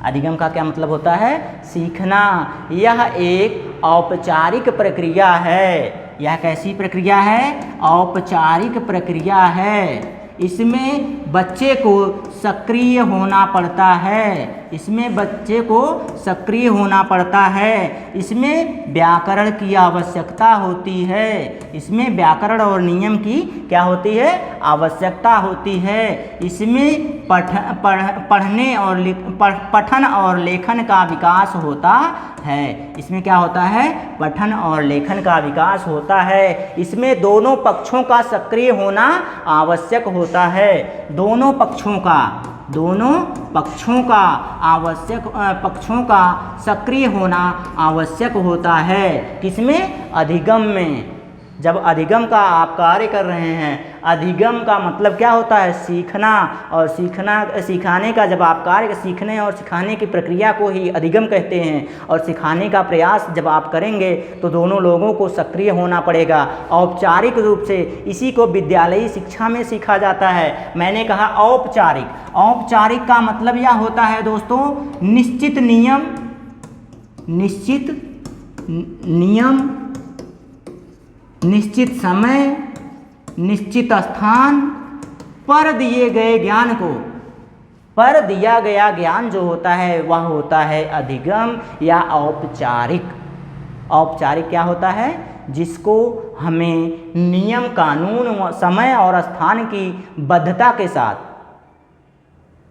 अधिगम का क्या मतलब होता है? सीखना। यह एक औपचारिक प्रक्रिया है। यह कैसी प्रक्रिया है? औपचारिक प्रक्रिया है। इसमें बच्चे को सक्रिय होना पड़ता है। इसमें बच्चे को सक्रिय होना पड़ता है। इसमें व्याकरण की आवश्यकता होती है। इसमें व्याकरण और नियम की क्या होती है? आवश्यकता होती है। इसमें पठन और लेखन का विकास होता है। इसमें क्या होता है? पठन और लेखन का विकास होता है। इसमें दोनों पक्षों का सक्रिय होना आवश्यक होता है। दोनों पक्षों का सक्रिय होना आवश्यक होता है। किसमें? अधिगम में। जब अधिगम का आप कार्य कर रहे हैं, अधिगम का मतलब क्या होता है? सीखना। और सिखाने का जब आप कार्य, सीखने और सिखाने की प्रक्रिया को ही अधिगम कहते हैं। और सिखाने का प्रयास जब आप करेंगे तो दोनों लोगों को सक्रिय होना पड़ेगा औपचारिक रूप से। इसी को विद्यालयी शिक्षा में सीखा जाता है। मैंने कहा औपचारिक। औपचारिक का मतलब यह होता है दोस्तों, निश्चित नियम, निश्चित समय, निश्चित स्थान पर दिए गए ज्ञान को, पर दिया गया ज्ञान जो होता है वह होता है अधिगम या औपचारिक। औपचारिक क्या होता है? जिसको हमें नियम, कानून, समय और स्थान की बद्धता के साथ,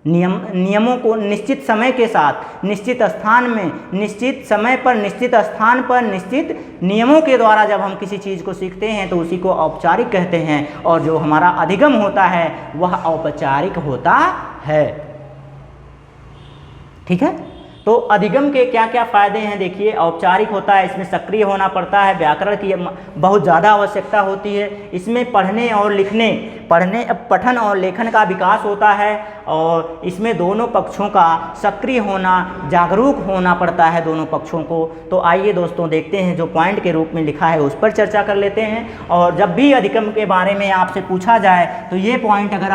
नियमों को निश्चित समय के साथ, निश्चित स्थान में, निश्चित समय पर, निश्चित स्थान पर, निश्चित नियमों के द्वारा जब हम किसी चीज़ को सीखते हैं तो उसी को औपचारिक कहते हैं। और जो हमारा अधिगम होता है वह औपचारिक होता है, ठीक है। तो अधिगम के क्या क्या फ़ायदे हैं देखिए। औपचारिक होता है, इसमें सक्रिय होना पड़ता है, व्याकरण की बहुत ज़्यादा आवश्यकता होती है। इसमें पठन और लेखन का विकास होता है। और इसमें दोनों पक्षों का सक्रिय होना, जागरूक होना पड़ता है दोनों पक्षों को। तो आइए दोस्तों देखते हैं, जो पॉइंट के रूप में लिखा है उस पर चर्चा कर लेते हैं। और जब भी अधिगम के बारे में आपसे पूछा जाए तो ये पॉइंट अगर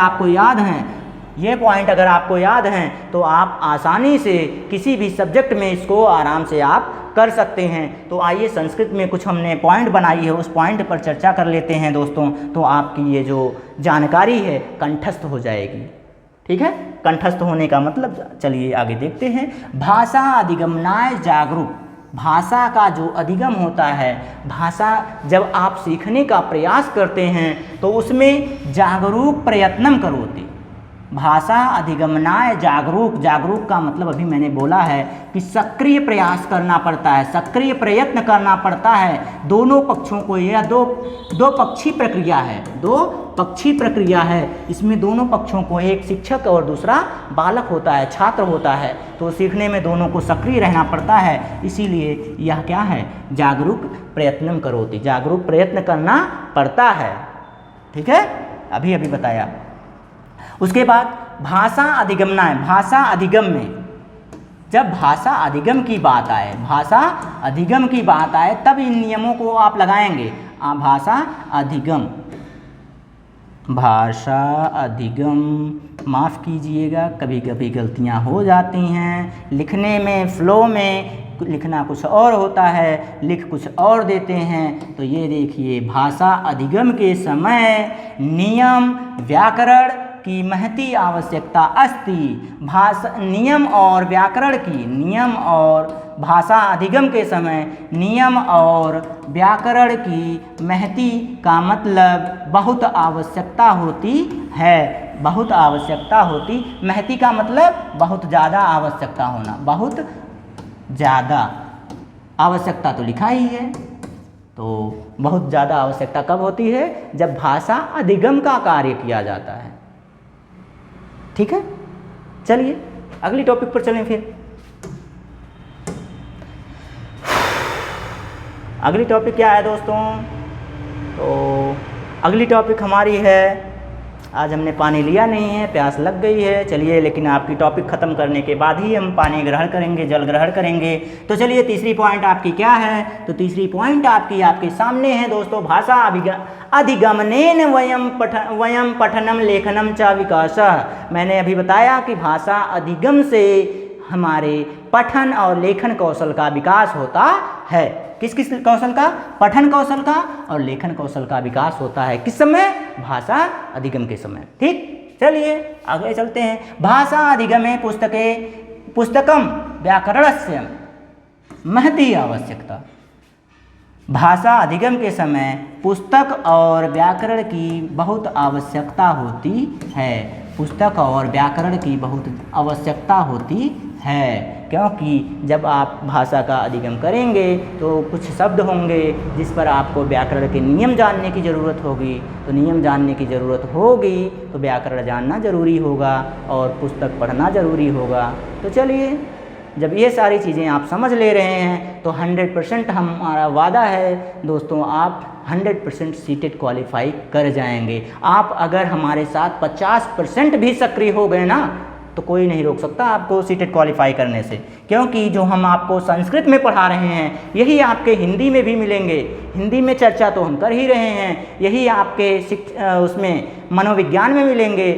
आपको याद हैं तो आप आसानी से किसी भी सब्जेक्ट में इसको आराम से आप कर सकते हैं। तो आइए संस्कृत में कुछ हमने पॉइंट बनाई है, उस पॉइंट पर चर्चा कर लेते हैं दोस्तों। तो आपकी ये जो जानकारी है कंठस्थ हो जाएगी, ठीक है। कंठस्थ होने का मतलब, चलिए आगे देखते हैं। भाषा अधिगमनाय जागरूक। भाषा का जो अधिगम होता है, भाषा जब आप सीखने का प्रयास करते हैं तो उसमें जागरूक प्रयत्नम करोति। भाषा अधिगमनाय जागरूक। जागरूक का मतलब अभी मैंने बोला है कि सक्रिय प्रयास करना पड़ता है, सक्रिय प्रयत्न करना पड़ता है दोनों पक्षों को। यह दो पक्षी प्रक्रिया है, दो पक्षी प्रक्रिया है। इसमें दोनों पक्षों को, एक शिक्षक और दूसरा बालक होता है, छात्र होता है। तो सीखने में दोनों को सक्रिय रहना पड़ता है। इसीलिए यह क्या है? जागरूक प्रयत्नम करोति। जागरूक प्रयत्न करना पड़ता है, ठीक है, अभी बताया। उसके बाद भाषा अधिगमनाय। भाषा अधिगम में जब भाषा अधिगम की बात आए तब इन नियमों को आप लगाएंगे। भाषा अधिगम, माफ़ कीजिएगा कभी कभी गलतियां हो जाती हैं। लिखने में, फ्लो में लिखना कुछ और होता है, लिख कुछ और देते हैं। तो ये देखिए, भाषा अधिगम के समय नियम, व्याकरण की महती आवश्यकता अस्ति। नियम और व्याकरण की, नियम और भाषा अधिगम के समय नियम और व्याकरण की महती का मतलब बहुत आवश्यकता होती है। बहुत आवश्यकता होती, महती का मतलब बहुत ज़्यादा आवश्यकता होना, बहुत ज़्यादा, आवश्यकता तो लिखा ही है। तो बहुत ज़्यादा आवश्यकता कब होती है? जब भाषा अधिगम का कार्य किया जाता है। ठीक है, चलिए अगली टॉपिक पर चलें। फिर अगली टॉपिक क्या है दोस्तों? तो अगली टॉपिक हमारी है, आज हमने पानी लिया नहीं है, प्यास लग गई है। चलिए, लेकिन आपकी टॉपिक ख़त्म करने के बाद ही हम पानी ग्रहण करेंगे, जल ग्रहण करेंगे। तो चलिए, तीसरी पॉइंट आपकी क्या है? तो तीसरी पॉइंट आपकी आपके सामने है दोस्तों, भाषा अधिगमनेन वयम पठनम लेखनम च विकासः। मैंने अभी बताया कि भाषा अधिगम से हमारे पठन और लेखन कौशल का विकास होता है। किस किस कौशल का? पठन कौशल का और लेखन कौशल का विकास होता है। किस समय? भाषा अधिगम के समय। ठीक, चलिए आगे चलते हैं। भाषा अधिगमे पुस्तकम व्याकरणस्य महती आवश्यकता। भाषा अधिगम के समय पुस्तक और व्याकरण की बहुत आवश्यकता होती है। पुस्तक और व्याकरण की बहुत आवश्यकता होती है, क्योंकि जब आप भाषा का अधिगम करेंगे तो कुछ शब्द होंगे जिस पर आपको व्याकरण के नियम जानने की ज़रूरत होगी। तो नियम जानने की ज़रूरत होगी तो व्याकरण जानना ज़रूरी होगा और पुस्तक पढ़ना ज़रूरी होगा। तो चलिए, जब ये सारी चीज़ें आप समझ ले रहे हैं तो 100% हमारा वादा है दोस्तों, आप 100% सीटेट क्वालिफाई कर जाएंगे। आप अगर हमारे साथ 50% भी सक्रिय हो गए ना, तो कोई नहीं रोक सकता आपको सीटेट क्वालिफाई करने से, क्योंकि जो हम आपको संस्कृत में पढ़ा रहे हैं यही आपके हिंदी में भी मिलेंगे। हिंदी में चर्चा तो हम कर ही रहे हैं, यही आपके उसमें मनोविज्ञान में मिलेंगे।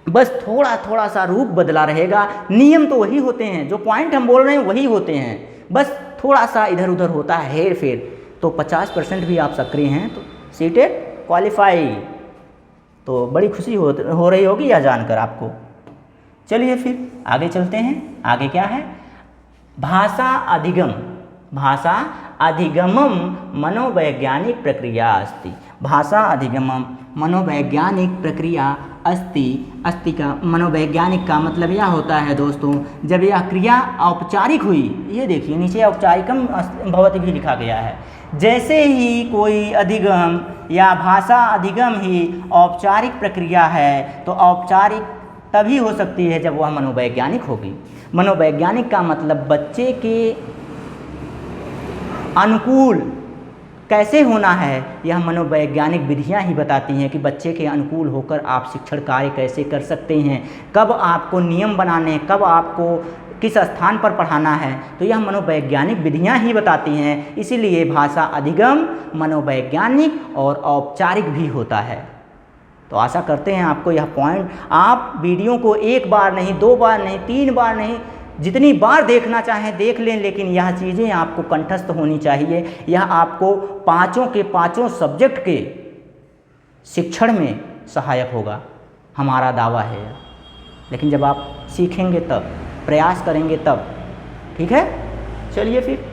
बस थोड़ा थोड़ा सा रूप बदला रहेगा, नियम तो वही होते हैं, जो पॉइंट हम बोल रहे हैं वही होते हैं, बस थोड़ा सा इधर उधर होता है हेर फेर। तो 50% भी आप सक्रिय हैं तो सीटेट क्वालिफाई। तो बड़ी खुशी हो रही होगी यह जानकर आपको। चलिए फिर आगे चलते हैं। आगे क्या है? भाषा अधिगम। भाषा अधिगमम मनोवैज्ञानिक प्रक्रिया अस्ति। भाषा अधिगमम मनोवैज्ञानिक प्रक्रिया अस्ति का मनोवैज्ञानिक का मतलब यह होता है दोस्तों, जब यह क्रिया औपचारिक हुई, ये देखिए नीचे औपचारिकम भवति भी लिखा गया है। जैसे ही कोई अधिगम या भाषा अधिगम ही औपचारिक प्रक्रिया है, तो औपचारिक तभी हो सकती है जब वह मनोवैज्ञानिक होगी। मनोवैज्ञानिक का मतलब बच्चे के अनुकूल कैसे होना है, यह मनोवैज्ञानिक विधियां ही बताती हैं कि बच्चे के अनुकूल होकर आप शिक्षण कार्य कैसे कर सकते हैं, कब आपको नियम बनाने, कब आपको किस स्थान पर पढ़ाना है, तो यह मनोवैज्ञानिक विधियां ही बताती हैं। इसीलिए भाषा अधिगम मनोवैज्ञानिक और औपचारिक भी होता है। तो आशा करते हैं आपको यह पॉइंट, आप वीडियो को एक बार नहीं, 2 बार नहीं, 3 बार नहीं, जितनी बार देखना चाहें देख लें, लेकिन यह चीज़ें आपको कंठस्थ होनी चाहिए। यह आपको 5 के 5 सब्जेक्ट के शिक्षण में सहायक होगा, हमारा दावा है। लेकिन जब आप सीखेंगे तब, प्रयास करेंगे तब। ठीक है, चलिए फिर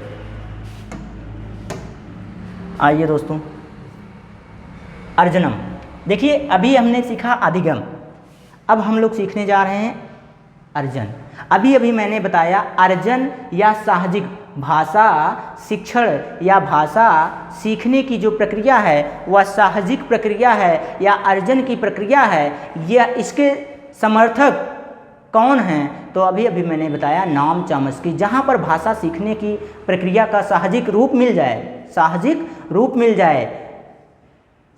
आइए दोस्तों, अर्जनम। देखिए, अभी हमने सीखा अधिगम, अब हम लोग सीखने जा रहे हैं अर्जन। अभी मैंने बताया अर्जन या साहजिक भाषा शिक्षण या भाषा सीखने की जो प्रक्रिया है वह साहजिक प्रक्रिया है या अर्जन की प्रक्रिया है। यह इसके समर्थक कौन हैं? तो अभी मैंने बताया नाम चॉम्स्की। जहाँ पर भाषा सीखने की प्रक्रिया का साहजिक रूप मिल जाए, साहजिक रूप मिल जाए,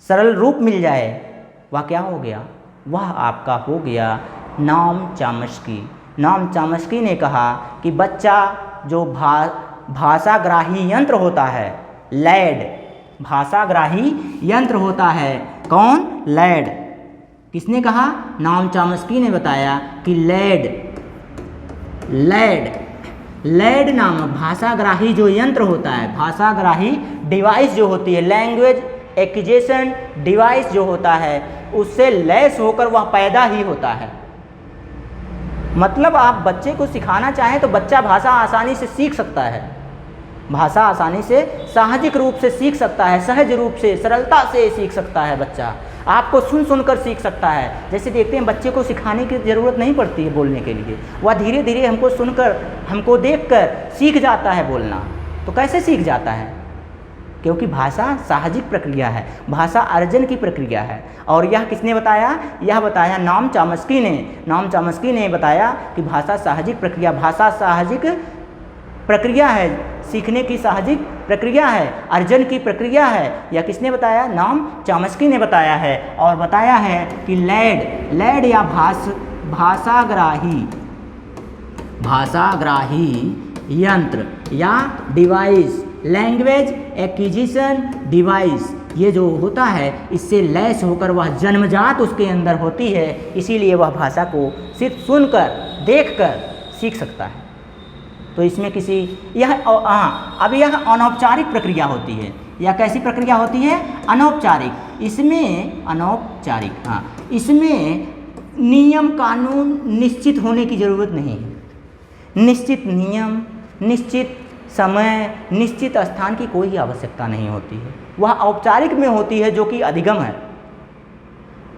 सरल रूप मिल जाए, वह क्या हो गया? वह आपका हो गया नाम चॉम्स्की। नाम चॉम्स्की ने कहा कि बच्चा जो भाषाग्राही यंत्र होता है, लैड, भाषाग्राही यंत्र होता है। कौन? लैड। किसने कहा? नाम चॉम्स्की ने बताया कि लैड नामक भाषाग्राही जो यंत्र होता है, भाषाग्राही डिवाइस जो होती है, लैंग्वेज एक्विजिशन डिवाइस जो होता है, उससे लैस होकर वह पैदा ही होता है। मतलब आप बच्चे को सिखाना चाहें तो बच्चा भाषा आसानी से सीख सकता है, भाषा आसानी से साहजिक रूप से सीख सकता है, सहज रूप से, सरलता से सीख सकता है। बच्चा आपको सुनकर सीख सकता है। जैसे देखते हैं बच्चे को सिखाने की ज़रूरत नहीं पड़ती है बोलने के लिए, वह धीरे धीरे हमको सुनकर, हमको देखकर सीख जाता है बोलना। तो कैसे सीख जाता है? क्योंकि भाषा साहजिक प्रक्रिया है, भाषा अर्जन की प्रक्रिया है। और यह किसने बताया? यह बताया नॉम चॉम्स्की ने। नॉम चॉम्स्की ने बताया कि भाषा साहजिक प्रक्रिया, भाषा साहजिक प्रक्रिया है, सीखने की साहजिक प्रक्रिया है, अर्जन की प्रक्रिया है। यह किसने बताया? नॉम चॉम्स्की ने बताया है। और बताया है कि लैड या भाषाग्राही यंत्र या डिवाइस, लैंग्वेज एक्विजिशन डिवाइस, ये जो होता है इससे लैस होकर वह जन्मजात उसके अंदर होती है, इसीलिए वह भाषा को सिर्फ सुनकर देखकर सीख सकता है। तो इसमें किसी यह अब यह अनौपचारिक प्रक्रिया होती है। यह कैसी प्रक्रिया होती है? अनौपचारिक। इसमें नियम कानून निश्चित होने की ज़रूरत नहीं है। निश्चित नियम, निश्चित समय, निश्चित स्थान की कोई आवश्यकता नहीं होती है। वह औपचारिक में होती है जो कि अधिगम है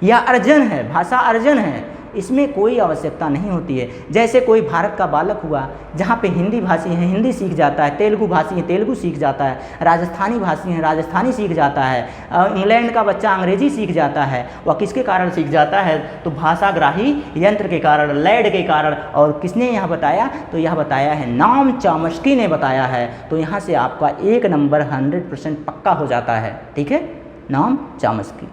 या अर्जन है, भाषा अर्जन है, इसमें कोई आवश्यकता नहीं होती है। जैसे कोई भारत का बालक हुआ, जहाँ पे हिंदी भाषी हैं हिंदी सीख जाता है, तेलुगु भाषी हैं तेलुगु सीख जाता है, राजस्थानी भाषी हैं राजस्थानी सीख जाता है, इंग्लैंड का बच्चा अंग्रेजी सीख जाता है। वह किसके कारण सीख जाता है? तो भाषाग्राही यंत्र के कारण, लैड के कारण। और किसने यह बताया? तो यह बताया है नॉम चॉम्स्की ने बताया है। तो यहाँ से आपका 1 नंबर 100% पक्का हो जाता है। ठीक है, नॉम चॉम्स्की।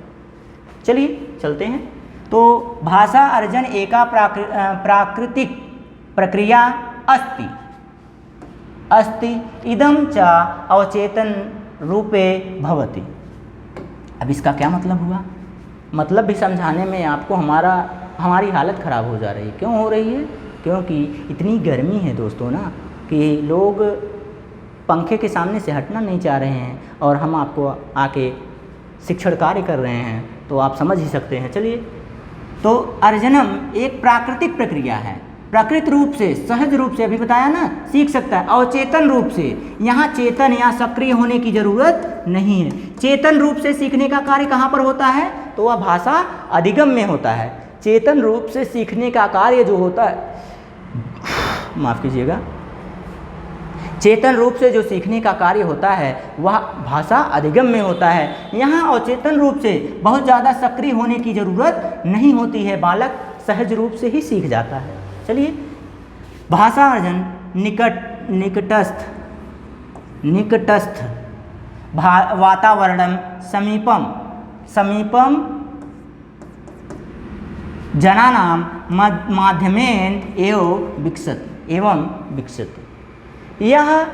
चलिए चलते हैं। तो भाषा अर्जन एका प्राकृतिक प्रक्रिया अस्ति इदं च अवचेतन रूपे भवति। अब इसका क्या मतलब हुआ? मतलब भी समझाने में आपको हमारी हालत ख़राब हो जा रही है। क्यों हो रही है? क्योंकि इतनी गर्मी है दोस्तों ना कि लोग पंखे के सामने से हटना नहीं चाह रहे हैं और हम आपको आके शिक्षण कार्य कर रहे हैं, तो आप समझ ही सकते हैं। चलिए, तो अर्जनम एक प्राकृतिक प्रक्रिया है, प्रकृति रूप से, सहज रूप से, अभी बताया ना, सीख सकता है। अवचेतन रूप से, यहाँ चेतन या सक्रिय होने की जरूरत नहीं है। चेतन रूप से सीखने का कार्य कहाँ पर होता है? तो वह भाषा अधिगम में होता है। चेतन रूप से सीखने का कार्य जो होता है, माफ़ कीजिएगा, चेतन रूप से जो सीखने का कार्य होता है वह भाषा अधिगम में होता है। यहाँ अवचेतन रूप से बहुत ज़्यादा सक्रिय होने की ज़रूरत नहीं होती है, बालक सहज रूप से ही सीख जाता है। चलिए, भाषा अर्जन निकटस्थ वातावरण समीपम जनानां माध्यमेन एवं विकसति। यह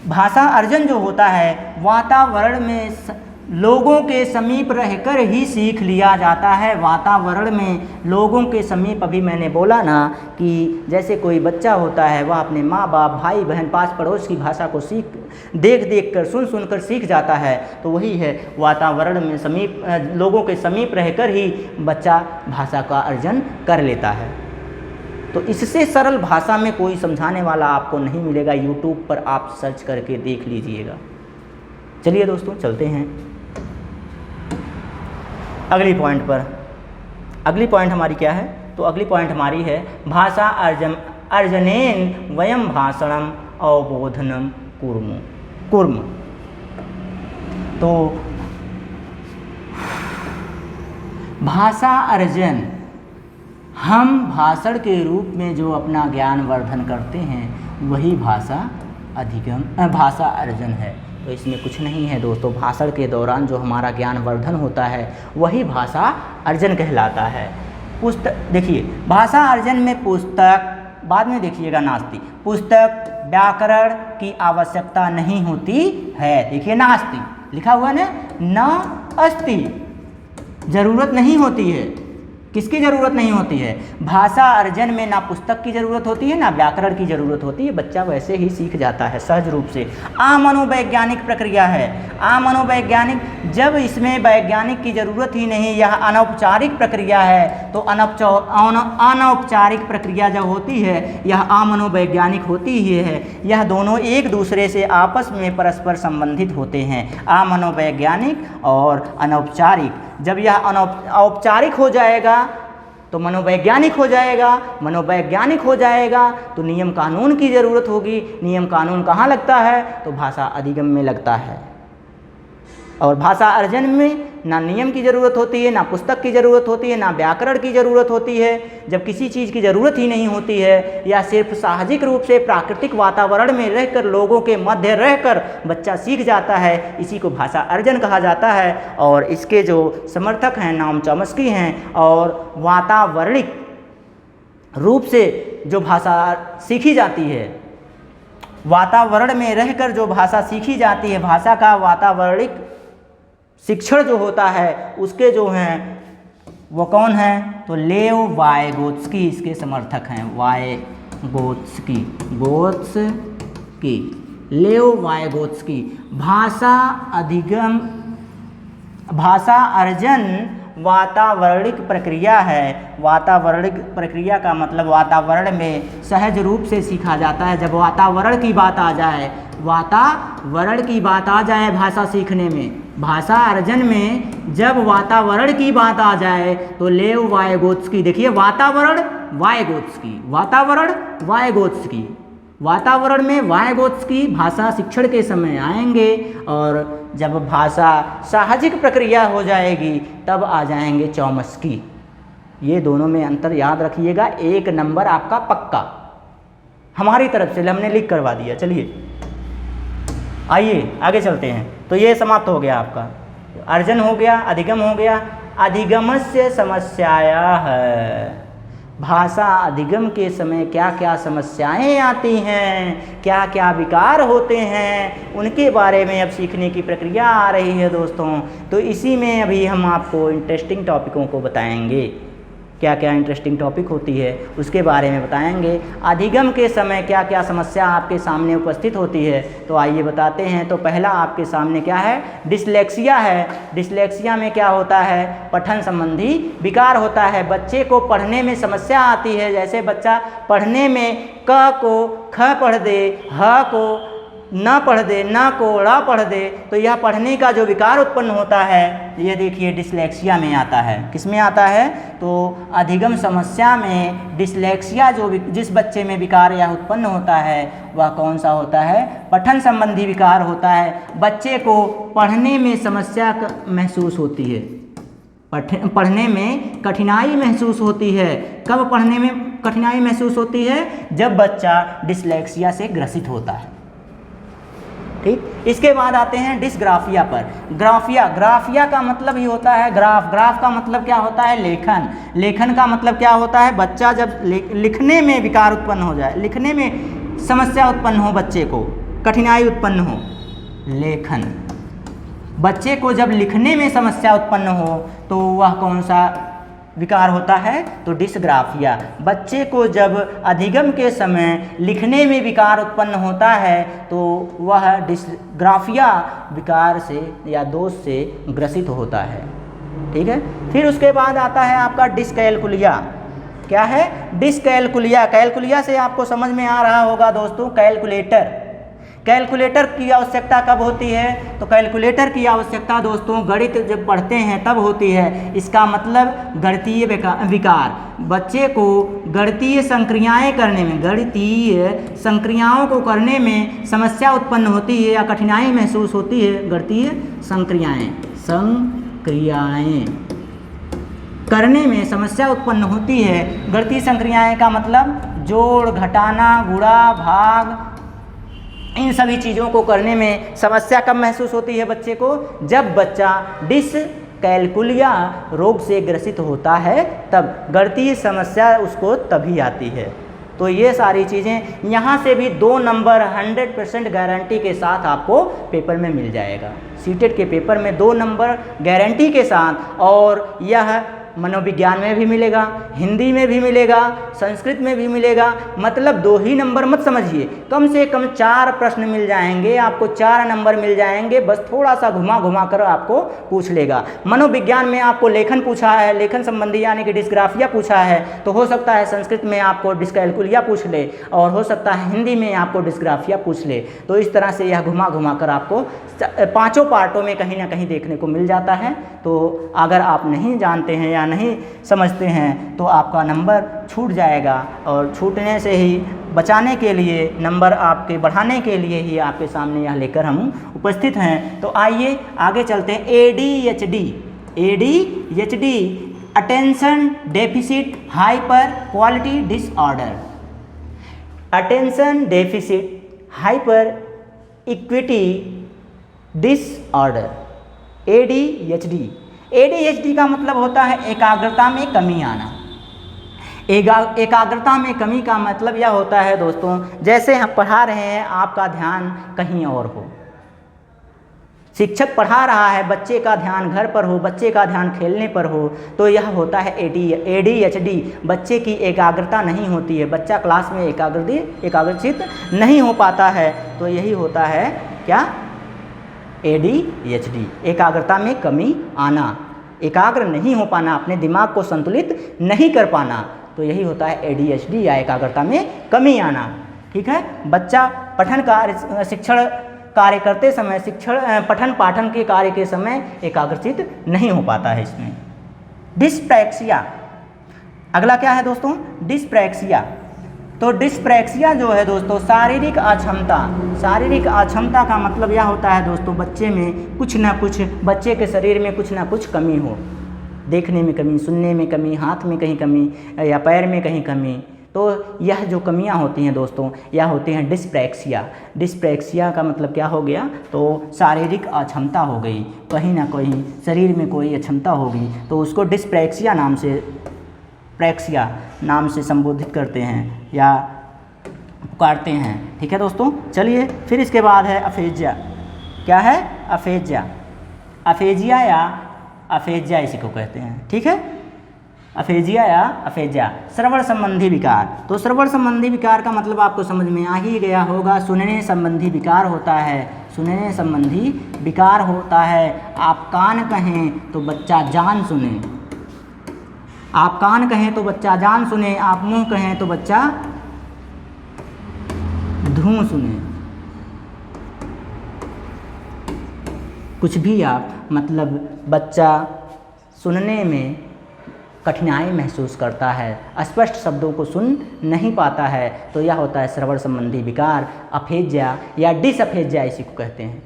भाषा अर्जन जो होता है वातावरण में लोगों के समीप रहकर ही सीख लिया जाता है। वातावरण में लोगों के समीप, अभी मैंने बोला ना कि जैसे कोई बच्चा होता है वह अपने माँ बाप, भाई बहन, पास पड़ोस की भाषा को देख कर, सुन कर सीख जाता है। तो वही है, वातावरण में लोगों के समीप रहकर ही बच्चा भाषा का अर्जन कर लेता है। तो इससे सरल भाषा में कोई समझाने वाला आपको नहीं मिलेगा। यूट्यूब पर आप सर्च करके देख लीजिएगा। चलिए दोस्तों, चलते हैं अगली पॉइंट पर। अगली पॉइंट हमारी क्या है? तो अगली पॉइंट हमारी है भाषा अर्जनेन वयम भाषणम अवबोधनम कुर्म। तो भाषा अर्जन, हम भाषण के रूप में जो अपना ज्ञान वर्धन करते हैं वही भाषा अर्जन है। तो इसमें कुछ नहीं है दोस्तों, भाषण के दौरान जो हमारा ज्ञान वर्धन होता है वही भाषा अर्जन कहलाता है। पुस्तक देखिए, भाषा अर्जन में पुस्तक, बाद में देखिएगा नास्ति, पुस्तक व्याकरण की आवश्यकता नहीं होती है। देखिए नास्ति लिखा हुआ है ना अस्ति, जरूरत नहीं होती है। किसकी ज़रूरत नहीं होती है? भाषा अर्जन में ना पुस्तक की ज़रूरत होती है ना व्याकरण की ज़रूरत होती है। बच्चा वैसे ही सीख जाता है सहज रूप से। अमनोवैज्ञानिक प्रक्रिया है। अमनोवैज्ञानिक, जब इसमें वैज्ञानिक की ज़रूरत ही नहीं, यह अनौपचारिक प्रक्रिया है। तो अनौपचारिक प्रक्रिया जब होती है यह अमनोवैज्ञानिक होती ही है। यह दोनों एक दूसरे से आपस में परस्पर संबंधित होते हैं, अमनोवैज्ञानिक और अनौपचारिक। जब यह औपचारिक हो जाएगा तो मनोवैज्ञानिक हो जाएगा। मनोवैज्ञानिक हो जाएगा तो नियम कानून की ज़रूरत होगी। नियम कानून कहाँ लगता है? तो भाषा अधिगम में लगता है। और भाषा अर्जन में ना नियम की ज़रूरत होती है, ना पुस्तक की ज़रूरत होती है, ना व्याकरण की ज़रूरत होती है। जब किसी चीज़ की ज़रूरत ही नहीं होती है या सिर्फ साहजिक रूप से प्राकृतिक वातावरण में रहकर, लोगों के मध्य रहकर बच्चा सीख जाता है, इसी को भाषा अर्जन कहा जाता है। और इसके जो समर्थक हैं नॉम चॉम्स्की हैं। और वातावरणिक रूप से जो भाषा सीखी जाती है, वातावरण में रहकर जो भाषा सीखी जाती है, भाषा का वातावरणिक शिक्षण जो होता है, उसके जो हैं वो कौन हैं? तो लेव वाइगोत्स्की इसके समर्थक हैं। लेव वाइगोत्स्की। भाषा अधिगम, भाषा अर्जन वातावरणिक प्रक्रिया है। वातावरणिक प्रक्रिया का मतलब वातावरण में सहज रूप से सीखा जाता है। जब वातावरण की बात आ जाए, वातावरण की बात आ जाए भाषा सीखने में, भाषा अर्जन में जब वातावरण की बात आ जाए तो लेव वाइगोत्स्की, देखिए वातावरण वाइगोत्स्की, वातावरण वाइगोत्स्की, वातावरण में वाइगोत्स्की भाषा शिक्षण के समय आएंगे। और जब भाषा साहजिक प्रक्रिया हो जाएगी तब आ जाएंगे चॉम्स्की। ये दोनों में अंतर याद रखिएगा। 1 नंबर आपका पक्का हमारी तरफ से, हमने लिख करवा दिया। चलिए आइए आगे चलते हैं। तो ये समाप्त हो गया आपका, अर्जन हो गया, अधिगम हो गया। अधिगमस्य समस्यायाः, भाषा अधिगम के समय क्या क्या समस्याएं आती हैं, क्या क्या विकार होते हैं, उनके बारे में अब सीखने की प्रक्रिया आ रही है दोस्तों। तो इसी में अभी हम आपको इंटरेस्टिंग टॉपिकों को बताएंगे। क्या क्या इंटरेस्टिंग टॉपिक होती है उसके बारे में बताएंगे। अधिगम के समय क्या क्या समस्या आपके सामने उपस्थित होती है, तो आइए बताते हैं। तो पहला आपके सामने क्या है? डिस्लेक्सिया है। डिस्लेक्सिया में क्या होता है? पठन संबंधी विकार होता है। बच्चे को पढ़ने में समस्या आती है। जैसे बच्चा पढ़ने में क को ख पढ़ दे, ह को न पढ़ दे, न को ड़ पढ़ दे, तो यह पढ़ने का जो विकार उत्पन्न होता है, ये देखिए डिस्लेक्सिया में आता है। किस में आता है? तो अधिगम समस्या में डिस्लेक्सिया जो जिस बच्चे में विकार यह उत्पन्न होता है वह कौन सा होता है? पठन संबंधी विकार होता है। बच्चे को पढ़ने में समस्या महसूस होती है, पढ़ने में कठिनाई महसूस होती है। कब पढ़ने में कठिनाई महसूस होती है? जब बच्चा डिस्लेक्सिया से ग्रसित होता है। ठीक, इसके बाद आते हैं डिस्ग्राफिया पर। ग्राफिया का मतलब ही होता है ग्राफ का मतलब क्या होता है? लेखन का मतलब क्या होता है? बच्चा जब लिखने में विकार उत्पन्न हो जाए, लिखने में समस्या उत्पन्न हो, बच्चे को कठिनाई उत्पन्न हो, लेखन। बच्चे को जब लिखने में समस्या उत्पन्न हो तो वह कौन सा विकार होता है? तो डिस्ग्राफिया। बच्चे को जब अधिगम के समय लिखने में विकार उत्पन्न होता है तो वह डिस्ग्राफिया विकार से या दोष से ग्रसित होता है। ठीक है। फिर उसके बाद आता है आपका डिस्कैलकुलिया। क्या है? डिस्कैलकुलिया। कैलकुलिया से आपको समझ में आ रहा होगा दोस्तों कैलकुलेटर। कैलकुलेटर की आवश्यकता कब होती है? तो कैलकुलेटर की आवश्यकता दोस्तों गणित जब पढ़ते हैं तब होती है। इसका मतलब गणितीय विकार। बच्चे को गणितीय संक्रियाएं करने में, गणितीय संक्रियाओं को करने में समस्या उत्पन्न होती है या कठिनाई महसूस होती है। गणितीय संक्रियाएं करने में समस्या उत्पन्न होती है। गणितीय संक्रियाएं का मतलब जोड़, घटाना, गुणा, भाग, इन सभी चीज़ों को करने में समस्या कब महसूस होती है बच्चे को? जब बच्चा डिस्कैलकुलिया रोग से ग्रसित होता है, तब गणितीय समस्या उसको तभी आती है। तो ये सारी चीज़ें यहाँ से भी 2 नंबर 100% गारंटी के साथ आपको पेपर में मिल जाएगा। सीटेट के पेपर में 2 नंबर गारंटी के साथ, और यह मनोविज्ञान में भी मिलेगा, हिंदी में भी मिलेगा, संस्कृत में भी मिलेगा। मतलब 2 ही नंबर मत समझिए, कम से कम 4 प्रश्न मिल जाएंगे आपको, 4 नंबर मिल जाएंगे। बस थोड़ा सा घुमा कर आपको पूछ लेगा। मनोविज्ञान में आपको लेखन पूछा है, लेखन संबंधी यानी कि डिस्ग्राफिया पूछा है, तो हो सकता है संस्कृत में आपको डिस्कैलकुलिया पूछ ले, और हो सकता है हिंदी में आपको डिस्ग्राफिया पूछ ले। तो इस तरह से यह घुमा कर आपको 5 पार्टों में कहीं ना कहीं देखने को मिल जाता है। तो अगर आप नहीं जानते हैं या या नहीं समझते हैं तो आपका नंबर छूट जाएगा, और छूटने से ही बचाने के लिए, नंबर आपके बढ़ाने के लिए ही आपके सामने यह लेकर हम उपस्थित हैं। तो आइए आगे चलते हैं। ADHD, ADHD attention deficit hyper quality disorder, attention deficit hyper equity disorder, ADHD। ADHD का मतलब होता है एकाग्रता में कमी आना। एकाग्रता में कमी का मतलब यह होता है दोस्तों, जैसे हम पढ़ा रहे हैं आपका ध्यान कहीं और हो, शिक्षक पढ़ा रहा है, बच्चे का ध्यान घर पर हो, बच्चे का ध्यान खेलने पर हो, तो यह होता है ADHD। बच्चे की एकाग्रता नहीं होती है, बच्चा क्लास में एकाग्रचित नहीं हो पाता है, तो यही होता है क्या, ADHD, एकाग्रता में कमी आना, एकाग्र नहीं हो पाना, अपने दिमाग को संतुलित नहीं कर पाना, तो यही होता है ADHD या एकाग्रता में कमी आना। ठीक है, बच्चा पठन कार्य शिक्षण कार्य करते समय, पठन पाठन के कार्य के समय एकाग्रचित नहीं हो पाता है इसमें। डिस्प्रैक्सिया, अगला क्या है दोस्तों, डिस्प्रैक्सिया। तो डिस्प्रैक्सिया जो है दोस्तों शारीरिक अक्षमता, शारीरिक अक्षमता का मतलब यह होता है दोस्तों बच्चे में कुछ ना कुछ, बच्चे के शरीर में कुछ ना कुछ कमी हो, देखने में कमी, सुनने में कमी, हाथ में कहीं कमी या पैर में कहीं कमी, तो यह जो कमियां होती हैं दोस्तों यह होती हैं डिस्प्रैक्सिया। डिस्प्रैक्सिया का मतलब क्या हो गया, तो शारीरिक अक्षमता हो गई, कहीं ना कहीं शरीर में कोई अक्षमता होगी तो उसको डिस्प्रैक्सिया नाम से, प्रैक्सिया नाम से संबोधित करते हैं या पुकारते हैं। ठीक है दोस्तों, चलिए फिर इसके बाद है अफेजिया। क्या है, अफेजिया, अफेजिया या अफेजिया इसी को कहते हैं। ठीक है, अफेजिया या अफेजिया, श्रवण संबंधी विकार। तो श्रवण संबंधी विकार का मतलब आपको समझ में आ ही गया होगा, सुनने संबंधी विकार होता है, सुनने संबंधी विकार होता है। आप कान कहें तो बच्चा जान सुने, आप कान कहें तो बच्चा जान सुने, आप मुंह कहें तो बच्चा धूं सुने, कुछ भी आप, मतलब बच्चा सुनने में कठिनाई महसूस करता है, स्पष्ट शब्दों को सुन नहीं पाता है, तो यह होता है श्रवण संबंधी विकार, अफेजिया या डिसअफेजिया इसी को कहते हैं।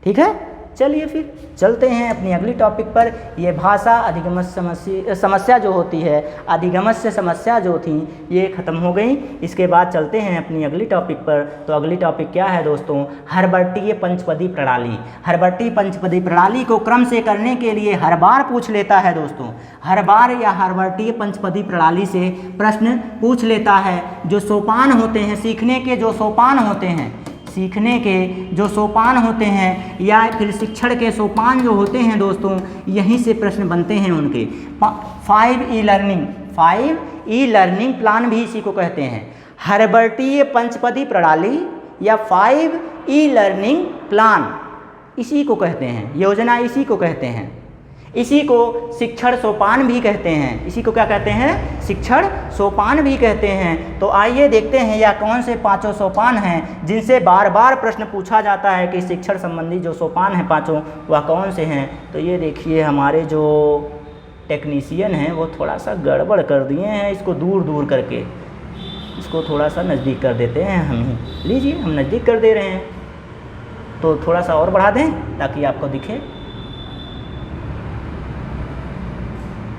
ठीक है, चलिए फिर चलते हैं अपनी अगली टॉपिक पर। ये भाषा अधिगमस्य समस्या जो होती है, अधिगमस्य समस्या जो थी ये ख़त्म हो गई। इसके बाद चलते हैं अपनी अगली टॉपिक पर। तो अगली टॉपिक क्या है दोस्तों, हर्बर्टीय पंचपदी प्रणाली। हर्बर्टीय पंचपदी प्रणाली को क्रम से करने के लिए हर बार पूछ लेता है दोस्तों, हर बार या हर्बर्टीय पंचपदी प्रणाली से प्रश्न पूछ लेता है। जो सोपान होते हैं, सीखने के जो सोपान होते हैं, सीखने के जो सोपान होते हैं या फिर शिक्षण के सोपान जो होते हैं दोस्तों, यहीं से प्रश्न बनते हैं उनके। 5 ई लर्निंग प्लान भी इसी को कहते हैं। हर्बर्टीय पंचपदी प्रणाली या 5 ई लर्निंग प्लान इसी को कहते हैं, योजना इसी को कहते हैं। इसी को शिक्षण सोपान भी कहते हैं। इसी को क्या कहते हैं, शिक्षण सोपान भी कहते हैं। तो आइए देखते हैं यह कौन से 5 सोपान हैं जिनसे बार बार प्रश्न पूछा जाता है कि शिक्षण संबंधी जो सोपान हैं 5 वह कौन से हैं। तो ये देखिए हमारे जो टेक्नीशियन हैं वो थोड़ा सा गड़बड़ कर दिए हैं, इसको दूर दूर करके इसको थोड़ा सा नज़दीक कर देते हैं हम ही। लीजिए हम नज़दीक कर दे रहे हैं, तो थोड़ा सा और बढ़ा दें ताकि आपको दिखे।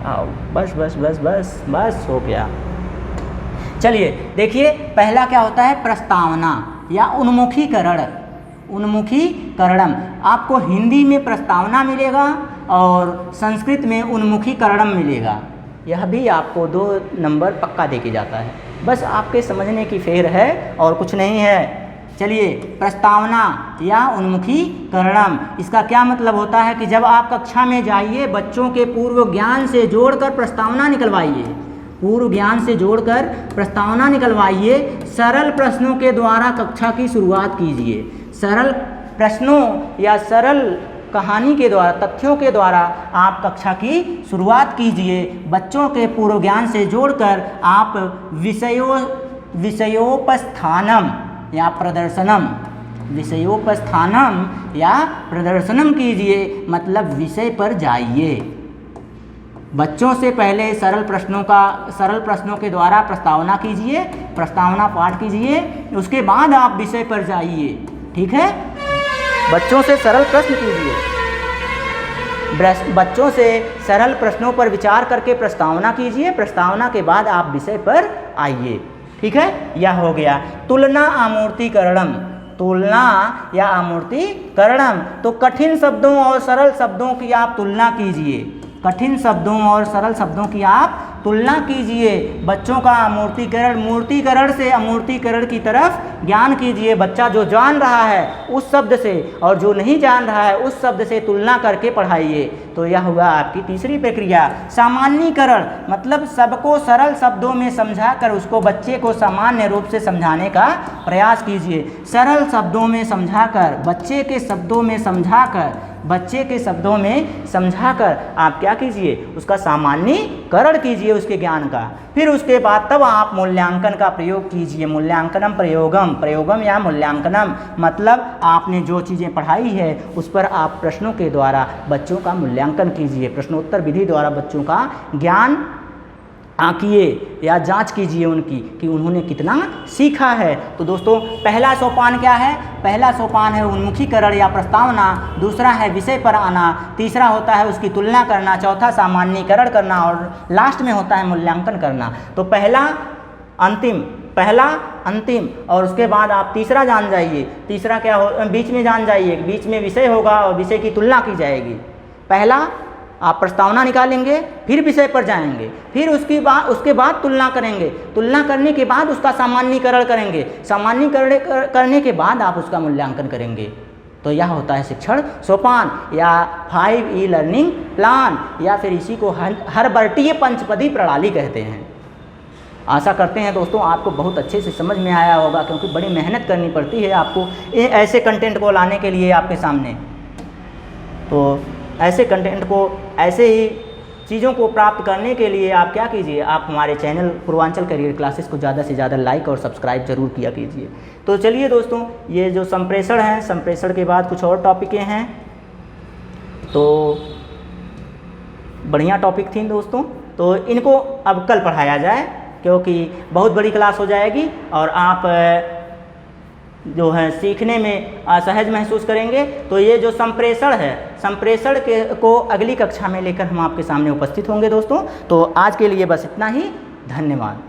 आओ बस बस बस बस बस हो गया। चलिए देखिए पहला क्या होता है, प्रस्तावना या उन्मुखीकरण। उन्मुखीकरणम, आपको हिंदी में प्रस्तावना मिलेगा और संस्कृत में उन्मुखीकरणम मिलेगा। यह भी आपको 2 नंबर पक्का दे के जाता है, बस आपके समझने की फेर है और कुछ नहीं है। चलिए प्रस्तावना या उन्मुखीकरणम, इसका क्या मतलब होता है कि जब आप कक्षा में जाइए बच्चों के पूर्व ज्ञान से जोड़कर प्रस्तावना निकलवाइए, पूर्व ज्ञान से जोड़कर प्रस्तावना निकलवाइए। सरल प्रश्नों के द्वारा कक्षा की शुरुआत कीजिए। सरल प्रश्नों या सरल कहानी के द्वारा, तथ्यों के द्वारा आप कक्षा की शुरुआत कीजिए। बच्चों के पूर्व ज्ञान से जोड़कर आप विषयोपस्थानम या प्रदर्शनम, विषयोपस्थानम या प्रदर्शनम कीजिए, मतलब विषय पर जाइए। बच्चों से पहले सरल प्रश्नों के द्वारा प्रस्तावना कीजिए, प्रस्तावना पाठ कीजिए, उसके बाद आप विषय पर जाइए। ठीक है, बच्चों से सरल प्रश्न कीजिए, बच्चों से सरल प्रश्नों पर विचार करके प्रस्तावना कीजिए, प्रस्तावना के बाद आप विषय पर आइए। ठीक है, यह हो गया तुलना आमूर्तीकरणम। तुलना या आमूर्तीकरणम, तो कठिन शब्दों और सरल शब्दों की आप तुलना कीजिए, कठिन शब्दों और सरल शब्दों की आप तुलना कीजिए। बच्चों का मूर्तीकरण, मूर्तीकरण से अमूर्तीकरण की तरफ ज्ञान कीजिए। बच्चा जो जान रहा है उस शब्द से और जो नहीं जान रहा है उस शब्द से तुलना करके पढ़ाइए। तो यह हुआ आपकी तीसरी प्रक्रिया। सामान्यीकरण मतलब सबको सरल शब्दों में समझाकर उसको बच्चे को सामान्य रूप से समझाने का प्रयास कीजिए। सरल शब्दों में समझाकर, बच्चे के शब्दों में समझाकर आप क्या कीजिए, उसका सामान्यीकरण कीजिए उसके ज्ञान का। फिर उसके बाद तब आप मूल्यांकन का प्रयोग कीजिए। मूल्यांकनम प्रयोगम, प्रयोगम या मूल्यांकनम मतलब आपने जो चीज़ें पढ़ाई है उस पर आप प्रश्नों के द्वारा बच्चों का मूल्यांकन कीजिए। प्रश्नोत्तर विधि द्वारा बच्चों का ज्ञान आंकिए या जांच कीजिए उनकी कि उन्होंने कितना सीखा है। तो दोस्तों पहला सोपान क्या है? पहला सोपान है उन्मुखीकरण या प्रस्तावना, दूसरा है विषय पर आना, तीसरा होता है उसकी तुलना करना, चौथा सामान्यीकरण करना और लास्ट में होता है मूल्यांकन करना। तो पहला अंतिम और उसके बाद आप तीसरा जान जाइए। तीसरा क्या हो, बीच में जान जाइए, बीच में विषय होगा और विषय की तुलना की जाएगी। पहला आप प्रस्तावना निकालेंगे, फिर विषय पर जाएंगे, फिर उसके बाद तुलना करेंगे, तुलना करने के बाद उसका सामान्यीकरण करेंगे, सामान्यीकरण करने के बाद आप उसका मूल्यांकन करेंगे। तो यह होता है शिक्षण सोपान या 5E लर्निंग प्लान, या फिर इसी को हरबर्टीय पंचपदी प्रणाली कहते हैं। आशा करते हैं दोस्तों आपको बहुत अच्छे से समझ में आया होगा, क्योंकि बड़ी मेहनत करनी पड़ती है आपको ऐसे कंटेंट को लाने के लिए आपके सामने। तो ऐसे कंटेंट को, ऐसे ही चीज़ों को प्राप्त करने के लिए आप क्या कीजिए, आप हमारे चैनल पूर्वांचल करियर क्लासेस को ज़्यादा से ज़्यादा लाइक और सब्सक्राइब जरूर किया कीजिए। तो चलिए दोस्तों, ये जो संप्रेषण है, संप्रेषण के बाद कुछ और टॉपिकें हैं, तो बढ़िया टॉपिक थी दोस्तों। तो इनको अब कल पढ़ाया जाए, क्योंकि बहुत बड़ी क्लास हो जाएगी और आप जो है सीखने में असहज महसूस करेंगे। तो ये जो संप्रेषण है, संप्रेषण को अगली कक्षा में लेकर हम आपके सामने उपस्थित होंगे दोस्तों। तो आज के लिए बस इतना ही, धन्यवाद।